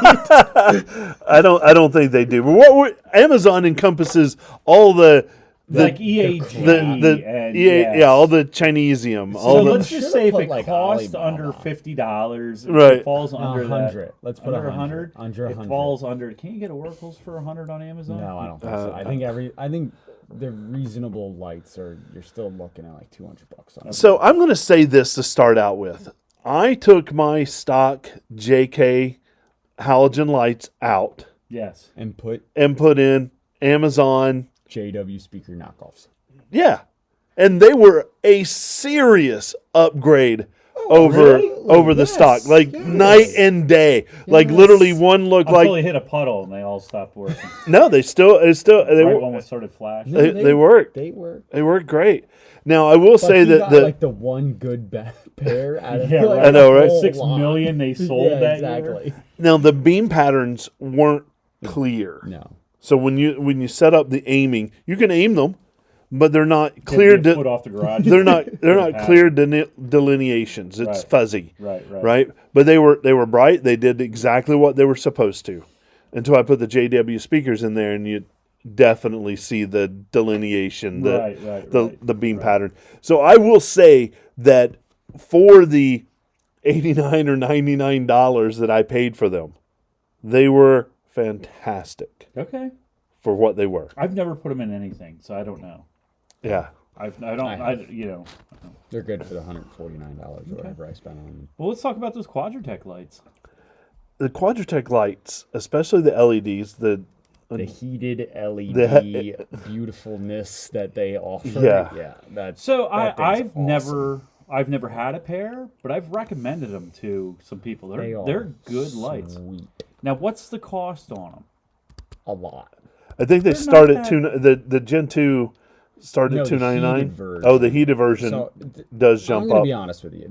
I don't think they do. But Amazon encompasses all the like EAG and EA, all the Chinesium. So all let's the, just say if put, it like, costs Alibaba. under $50, Right. it falls under 100. Let's put under 100. Under It 100. falls under. Can you get Oracles for 100 on Amazon? No, I don't think so. I think the reasonable lights you're still looking at like $200 on. So I'm going to say this to start out with. I took my stock JK halogen lights out Yes. and put and put in Amazon. JW speaker knockoffs. Yeah. And they were a serious upgrade over the Yes, stock. Like yes. night and day. Like Yes. literally one looked Until like they hit a puddle and they all stopped working. no, they Right when we started flashing. No, they worked. They work. They worked great. Now I will say But you that got, like the one good pair out of Yeah, like, right. I know, the right? whole 6 lot. million they sold Yeah, that exactly. year. now the beam patterns weren't clear. No. So when you set up the aiming, you can aim them, but they're not Can't clear. be a foot off the garage. They're not path. clear delineations. It's Right. fuzzy, Right. right? But they were bright. They did exactly what they were supposed to, until I put the JW speakers in there, and you definitely see the delineation, the beam pattern. So I will say that for the $89 or $99 that I paid for them, they were fantastic Okay. for what they were. I've never put them in anything, so I don't know. Yeah. They're good for the $149 or whatever I spent on them. Well, let's talk about those Quadratech lights. the Quadritech lights, especially the LEDs, The heated LED beautifulness that they offer. Yeah. That's So that thing's I've never had a pair, but I've recommended them to some people. They're good lights. Sweet. Now, what's the cost on them? A lot. I think they They're start not at the Gen 2 started No, at the $299. heated version. Oh, the heated version So does I'm jump gonna up. be honest with you.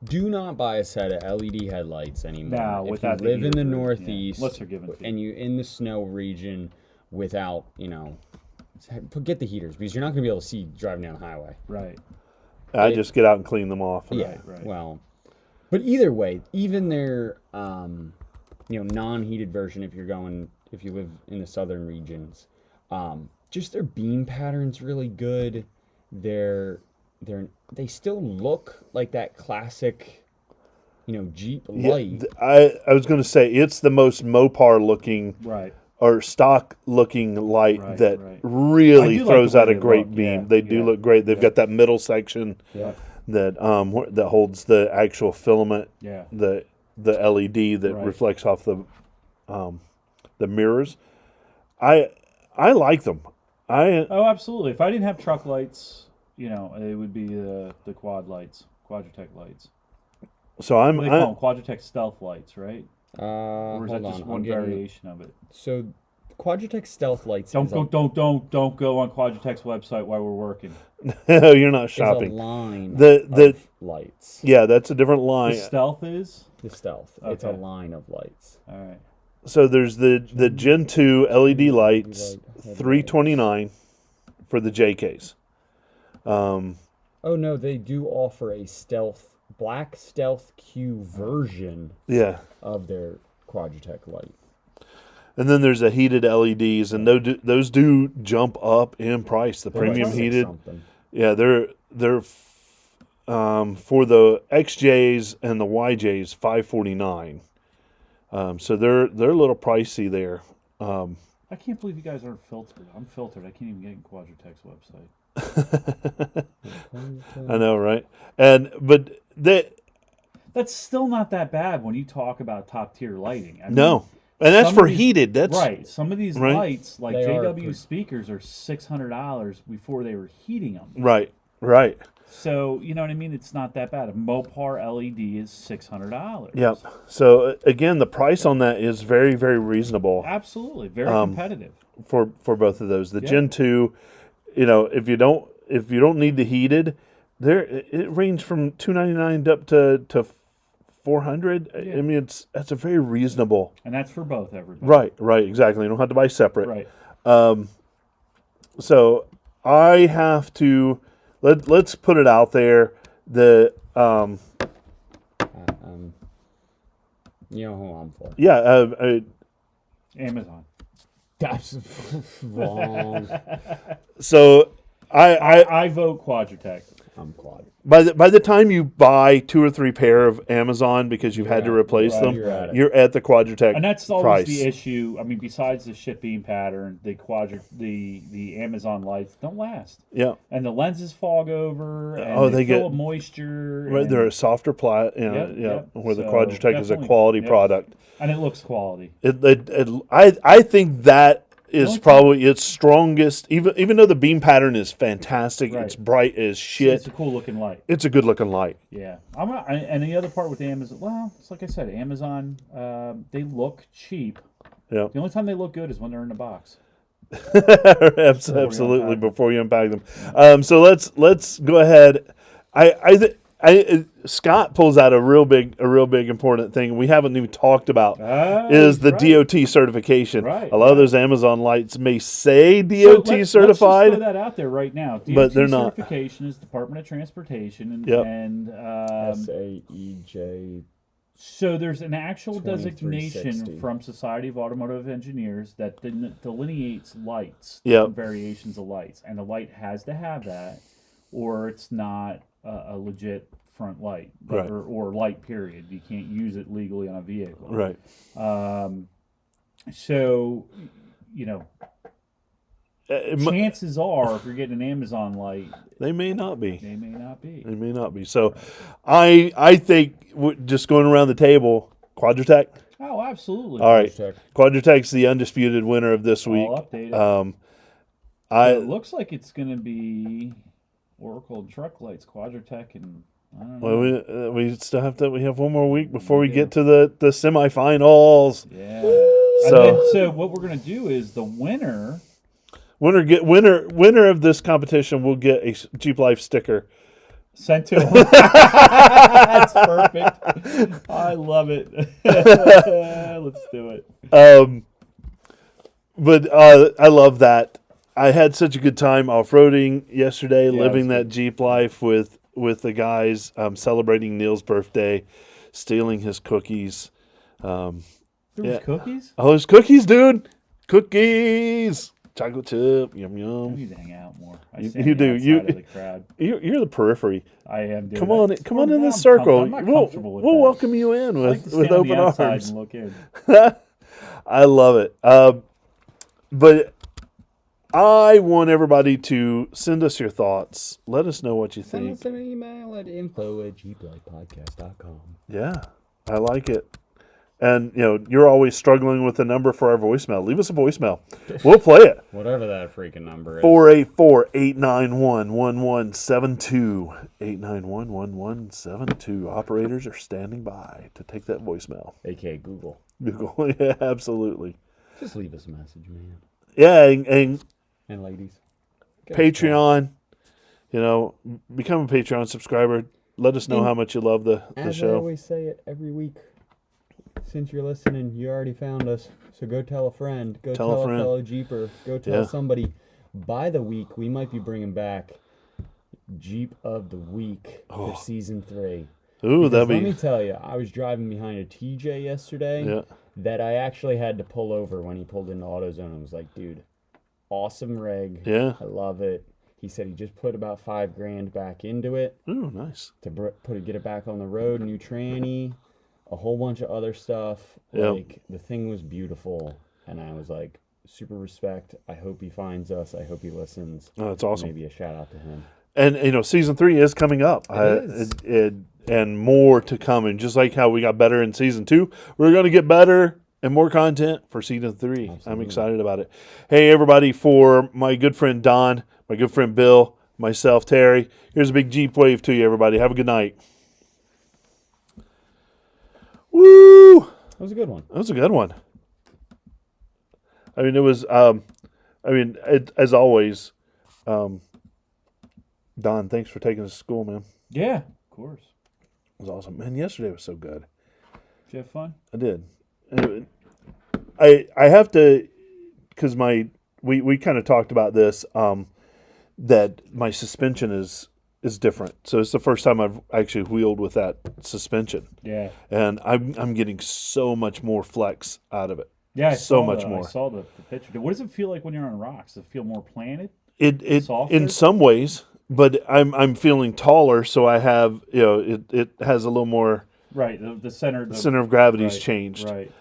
Do not buy a set of LED headlights anymore. No, if without you the live in heated the version, Northeast Unless they're given to you. and you in the snow region without, get the heaters because you're not gonna be able to see driving down the highway. Right. I just get out and clean them off. Yeah. right. Well, but either way, even their non-heated version, if you live in the southern regions, just their beam pattern's really good. They still look like that classic, Jeep light. I was going to say it's the most Mopar looking Right. or stock looking light Right, that right. really I do like throws the way out a they great look, beam. yeah, They do yeah, look great. They've yeah. got that middle section Yeah. that that holds the actual filament, Yeah. the LED that Right. reflects off the mirrors. I like them. Oh, absolutely. If I didn't have truck lights, it would be the quad lights, Quadritech lights. So I'm What do they call them? Quadritech stealth lights, right? Or is Hold that just on, one variation of it? So, Quadratech Stealth Lights Don't is go on Quadritech's website while we're working. you're not is a shopping. line The of lights. yeah, that's a different The line. stealth is? The Stealth. It's a Okay. line of lights. All right. So there's the Gen 2 LED lights, headlights. $329 for the JKs. Oh no, they do offer a black Stealth Q version Yeah. of their Quadratech light. And then there's the heated LEDs, and those do jump up in price. The premium Like heated, something. yeah, they're for the XJs and the YJs $549. So they're a little pricey there. I can't believe you guys aren't filtered. I'm filtered. I can't even get in Quadritech's website. I know, right? But That's still not that bad when you talk about top tier lighting. I mean, no, and that's some for of these- heated. That's right. Some of these right. lights, like They are JW pretty- speakers, are $600 before they were heating them. right. So you know what I mean. It's not that bad. A Mopar LED is $600. Yep. So again, the price on that is very, very reasonable Absolutely, very competitive. for both of those. The Yeah. Gen 2, if you don't need the heated, it ranged from $299 up to $400. Yeah. I mean, that's a very reasonable. And that's for both everybody. Right, exactly. You don't have to buy separate. Right. So I have to let's put it out there. You know who I'm for. Yeah. Amazon. That's wrong. So I vote Quadritech. I'm Quad. by the time you buy 2 or 3 pair of Amazon because you've had to You're at- replace right, them, you're at it. you're at the Quadratech And that's always price. the issue. I mean, besides the shipping pattern, the Amazon lights don't last, Yeah. and the lenses fog over, and Oh, they they fill get- with moisture. Right, and, they're a softer ply, Yep. where the So, Quadratech is a definitely, quality yep. product. and it looks quality. I think that is only thing- probably its strongest. Even though the beam pattern is fantastic, Right. it's bright as shit. It's a cool looking light. It's a good looking light. Yeah, and the other part with Amazon, well, it's like I said, Amazon, they look cheap. Yeah, The only time they look good is when they're in the box. absolutely. Before you unpack them, so let's go ahead. Scott pulls out a real big important thing we haven't even talked about is the right. DOT certification. Right, A lot of those Amazon lights may say So DOT let's certified. just throw that out there right now. DOT But they're not. certification is Department of Transportation, and, Yep. and SAEJ. so there's an actual 2360. designation from Society of Automotive Engineers that delineates lights, Yep. different variations of lights, and the light has to have that, or it's not a legit front light, Right. or light. Period. You can't use it legally on a vehicle. Right. So, you know, It mu- chances are, if you're getting an Amazon light, they may not be. they may not be. They may not be. So, I think just going around the table, Quadratech. Oh, absolutely. All right. Quadritech. Quadratech's the undisputed winner of this week. I'll update it. Um, So it looks like it's going to be Oracle Truck Lights, Quadratech, and I don't know. well, we still have to. We have one more week before we get to the semifinals. Yeah. So what we're going to do is the winner. Winner of this competition will get a Jeep Life sticker. Sent to him. That's perfect. I love it. Let's do it. But I love that. I had such a good time off-roading yesterday, living that Jeep life with the guys, celebrating Neil's birthday, stealing his cookies. There was cookies? Oh, there's cookies, dude. Cookies. Chocolate chip. Yum, I yum. need to hang out more. You do. Outside of the crowd. You're the periphery. I am. Dude. Come on in this circle. We'll welcome you in with open arms. And look in. I love it. But I want everybody to send us your thoughts. Let us know what you Send think. us an email at info@jeeplightpodcast.com. Yeah, I like it. And, you're always struggling with the number for our voicemail. Leave us a voicemail. We'll play it. Whatever that freaking number is. 484-891-1172. 891-1172. Operators are standing by to take that voicemail. AKA Google. Google. Yeah, absolutely. Just leave us a message, man. Yeah, and ladies. Patreon, become a Patreon subscriber. Let us know how much you love the As show. I always say it every week. Since you're listening, you already found us. So go tell a friend. Go tell a fellow Jeeper. Go tell somebody. By the week, we might be bringing back Jeep of the Week for Season 3. Ooh, Let me tell you, I was driving behind a TJ yesterday that I actually had to pull over when he pulled into AutoZone. I was like, dude, awesome rig. Yeah. I love it. He said he just put about $5,000 back into it. Ooh, nice. To get it back on the road, new tranny, a whole bunch of other stuff. Yep. Like, the thing was beautiful. And I was like, super respect. I hope he finds us. I hope he listens. Oh, that's awesome. Maybe a shout out to him. And, Season 3 is coming up. It is. And more to come. And just like how we got better in Season 2, we're going to get better and more content for Season 3. Absolutely. I'm excited about it. Hey, everybody, for my good friend Don, my good friend Bill, myself, Terry, here's a big Jeep wave to you, everybody. Have a good night. Woo! That was a good one. That was a good one. I mean, it was, as always, Don, thanks for taking us to school, man. Yeah, of course. It was awesome. Man, yesterday was so good. Did you have fun? I did. I have to, because we kind of talked about this, that my suspension is different. So it's the first time I've actually wheeled with that suspension. Yeah. And I'm getting so much more flex out of it. Yeah, I so much more. I saw the picture. What does it feel like when you're on rocks? Does it feel more planted? It Softer? in some ways, but I'm feeling taller, so I have it has a little more right. The center of gravity's changed. Right.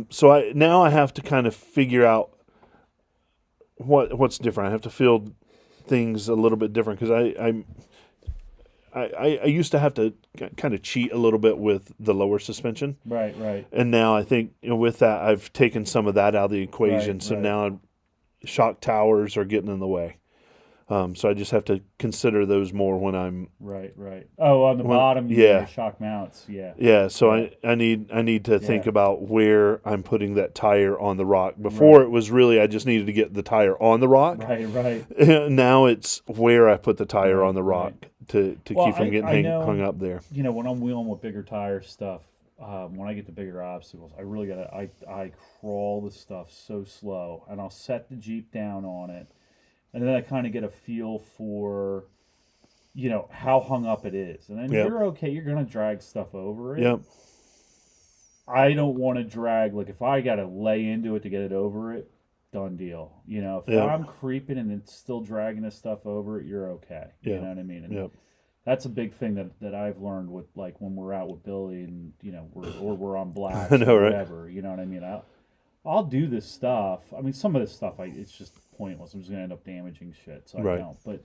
So I have to kind of figure out what's different. I have to feel things a little bit different because I used to have to kind of cheat a little bit with the lower suspension. Right. And now I think with that I've taken some of that out of the equation. Right, so right. now shock towers are getting in the way. So I just have to consider those more when I'm right. Oh, on the bottom, yeah, shock mounts, yeah. Yeah, so Yeah. I need to think about where I'm putting that tire on the rock. Before it was really I just needed to get the tire on the rock. Right. Now it's where I put the tire Right, on the rock to Well, keep from getting hung up there. When I'm wheeling with bigger tire stuff, when I get to bigger obstacles, I really I crawl the stuff so slow, and I'll set the Jeep down on it, and then I kind of get a feel for, how hung up it is, and then you're okay. You're gonna drag stuff over it. Yep. I don't want to drag, like if I got to lay into it to get it over it, done deal. If I'm creeping and it's still dragging this stuff over it, you're okay. Yeah. You know what I mean? And Yep. that's a big thing that I've learned with, like, when we're out with Billy and, we're on blacks I know, or right? whatever, you know what I mean? I'll do this stuff. I mean, some of this stuff, it's just pointless. I'm just going to end up damaging shit, so Right. I don't. But,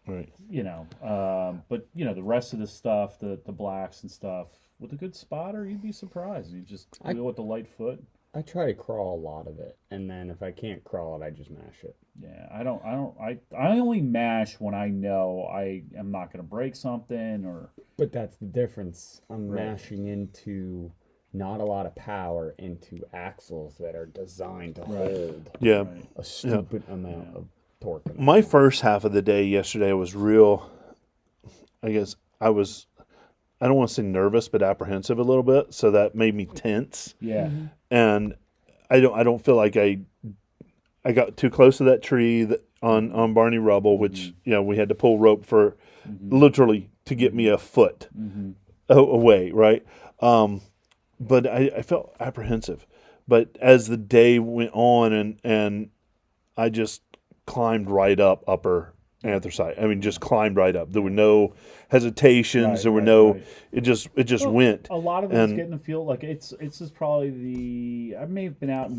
Right. the rest of the stuff, the blacks and stuff, with a good spotter, you'd be surprised. You just I- deal with the light foot. I try to crawl a lot of it, and then if I can't crawl it, I just mash it. Yeah, I only mash when I know I am not going to break something or. But that's the difference. I'm Right. mashing into not a lot of power into axles that are designed to hold Yeah. Right. a stupid amount of torque. in them. My first half of the day yesterday was real. I guess I don't want to say nervous, but apprehensive a little bit. So that made me tense. Yeah. And I don't feel like I got too close to that tree on Barney Rubble, which we had to pull rope for literally to get me a foot away, right? But I felt apprehensive. But as the day went on, and I just climbed right up upper anthracite. I mean, just climbed right up. There were no hesitations. Right, there were right, no. right. It just Well, went. A lot of it's And- getting to feel like it's just probably I may have been out in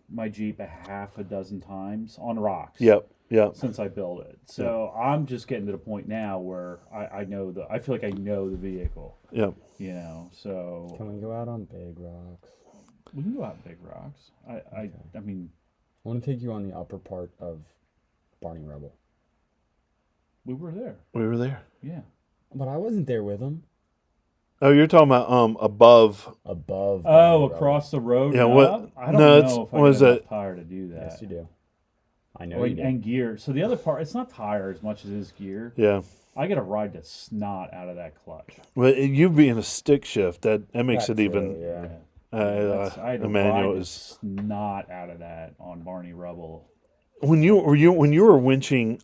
my Jeep a half a dozen times on rocks. Yep. Since I built it. So I'm just getting to the point now where I feel like I know the vehicle. Yep. So Can we go out on big rocks? we can go out big rocks. I mean, I want to take you on the upper part of Barney Rubble. we were there. We were there. Yeah. But I wasn't there with him. Oh, you're talking about above. Above. Oh, Barney Rubble. across the road. Yeah, and what- up? I don't no, it's- know if I what is got enough that? tire to do that. Yes, you do. I know Oh, you do. and gear. So the other part, it's not tire as much as it is gear. Yeah. I got to ride the snot out of that clutch. Well, you being a stick shift, that makes That's it even. really, yeah. I had to Emmanuel ride the is snot out of that on Barney Rubble. when you were winching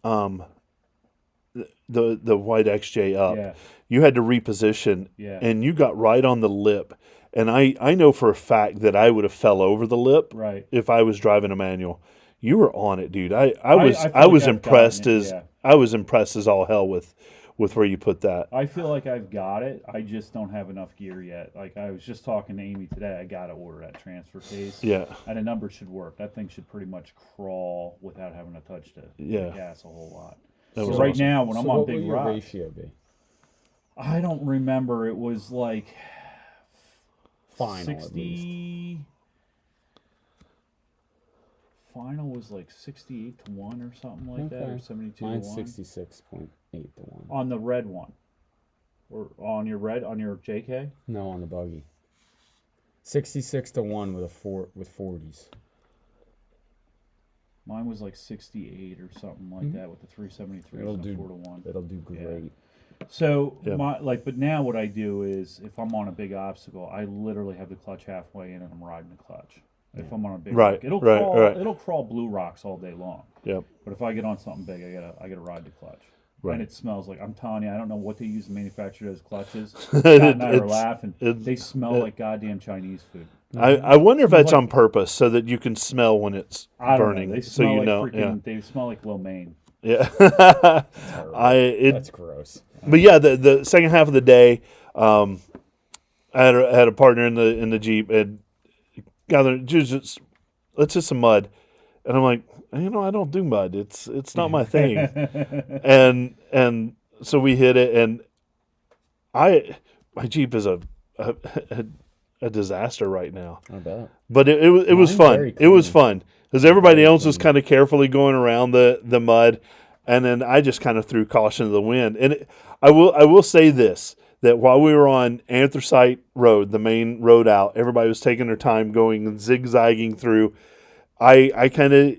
the white XJ up. Yeah. You had to reposition, Yeah. and you got right on the lip. And I know for a fact that I would have fell over the lip Right. if I was driving a manual. You were on it, dude. I I was feel I like was I've impressed gotten it, as yeah. I was impressed as all hell with where you put that. I feel like I've got it. I just don't have enough gear yet. Like I was just talking to Amy today. I got to order that transfer case. Yeah. And the number should work. That thing should pretty much crawl without having to touch the gas a whole lot. That So was right awesome. now, when I'm So on what big will your rocks, ratio be? I don't remember. It was like Final, at least. 60. Final was like 68 to 1 or something like that, or Okay. 72 Mine's to 1. 66.8 to 1. On the red one. Or on your JK? No, on the buggy. 66 to 1 with with 40s. Mine was like 68 or something like that with the 373 It'll and do 4 to 1. It'll do great. So Yeah. but now what I do is if I'm on a big obstacle, I literally have the clutch halfway in and I'm riding the clutch. If I'm on a big Right, rock, it'll right, crawl. right. It'll crawl blue rocks all day long. Yep. But if I get on something big, I gotta ride the clutch. Right. And it smells like, I'm telling you, I don't know what they use to manufacture those clutches. Scott and I are laughing. They smell like goddamn Chinese food. I wonder if that's like- on purpose so that you can smell when it's I don't burning. know. They so smell you like know. freaking. They smell like lo mein. Yeah. That's gross. But yeah, the second half of the day, I had a partner in the Jeep and gathered just let's hit some mud, and I'm like, I don't do mud. It's not my thing. and so we hit it, and my Jeep is a disaster right now. I bet. But it was Mine's fun. very It was clean. fun because everybody Very else was clean. kind of carefully going around the mud, and then I just kind of threw caution to the wind. And I will say this, that while we were on Anthracite Road, the main road out, everybody was taking their time going and zigzagging through. I kind of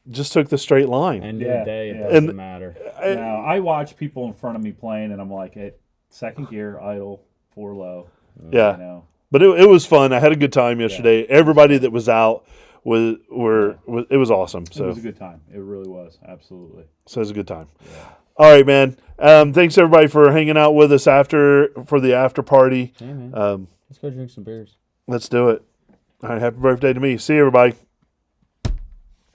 just took the straight line. End of Yeah, the day, it yeah. doesn't And- matter. Now I watch people in front of me playing, and I'm like, at second gear, idle, 4 low. Yeah. You know. But it was fun. I had a good time yesterday. Everybody that was out was it was awesome. It So was a good time. It really was. Absolutely. it was a good time. All right, man. Thanks everybody for hanging out with us for the after party. Hey, man. Let's go drink some beers. Let's do it. All right, happy birthday to me. See you, everybody.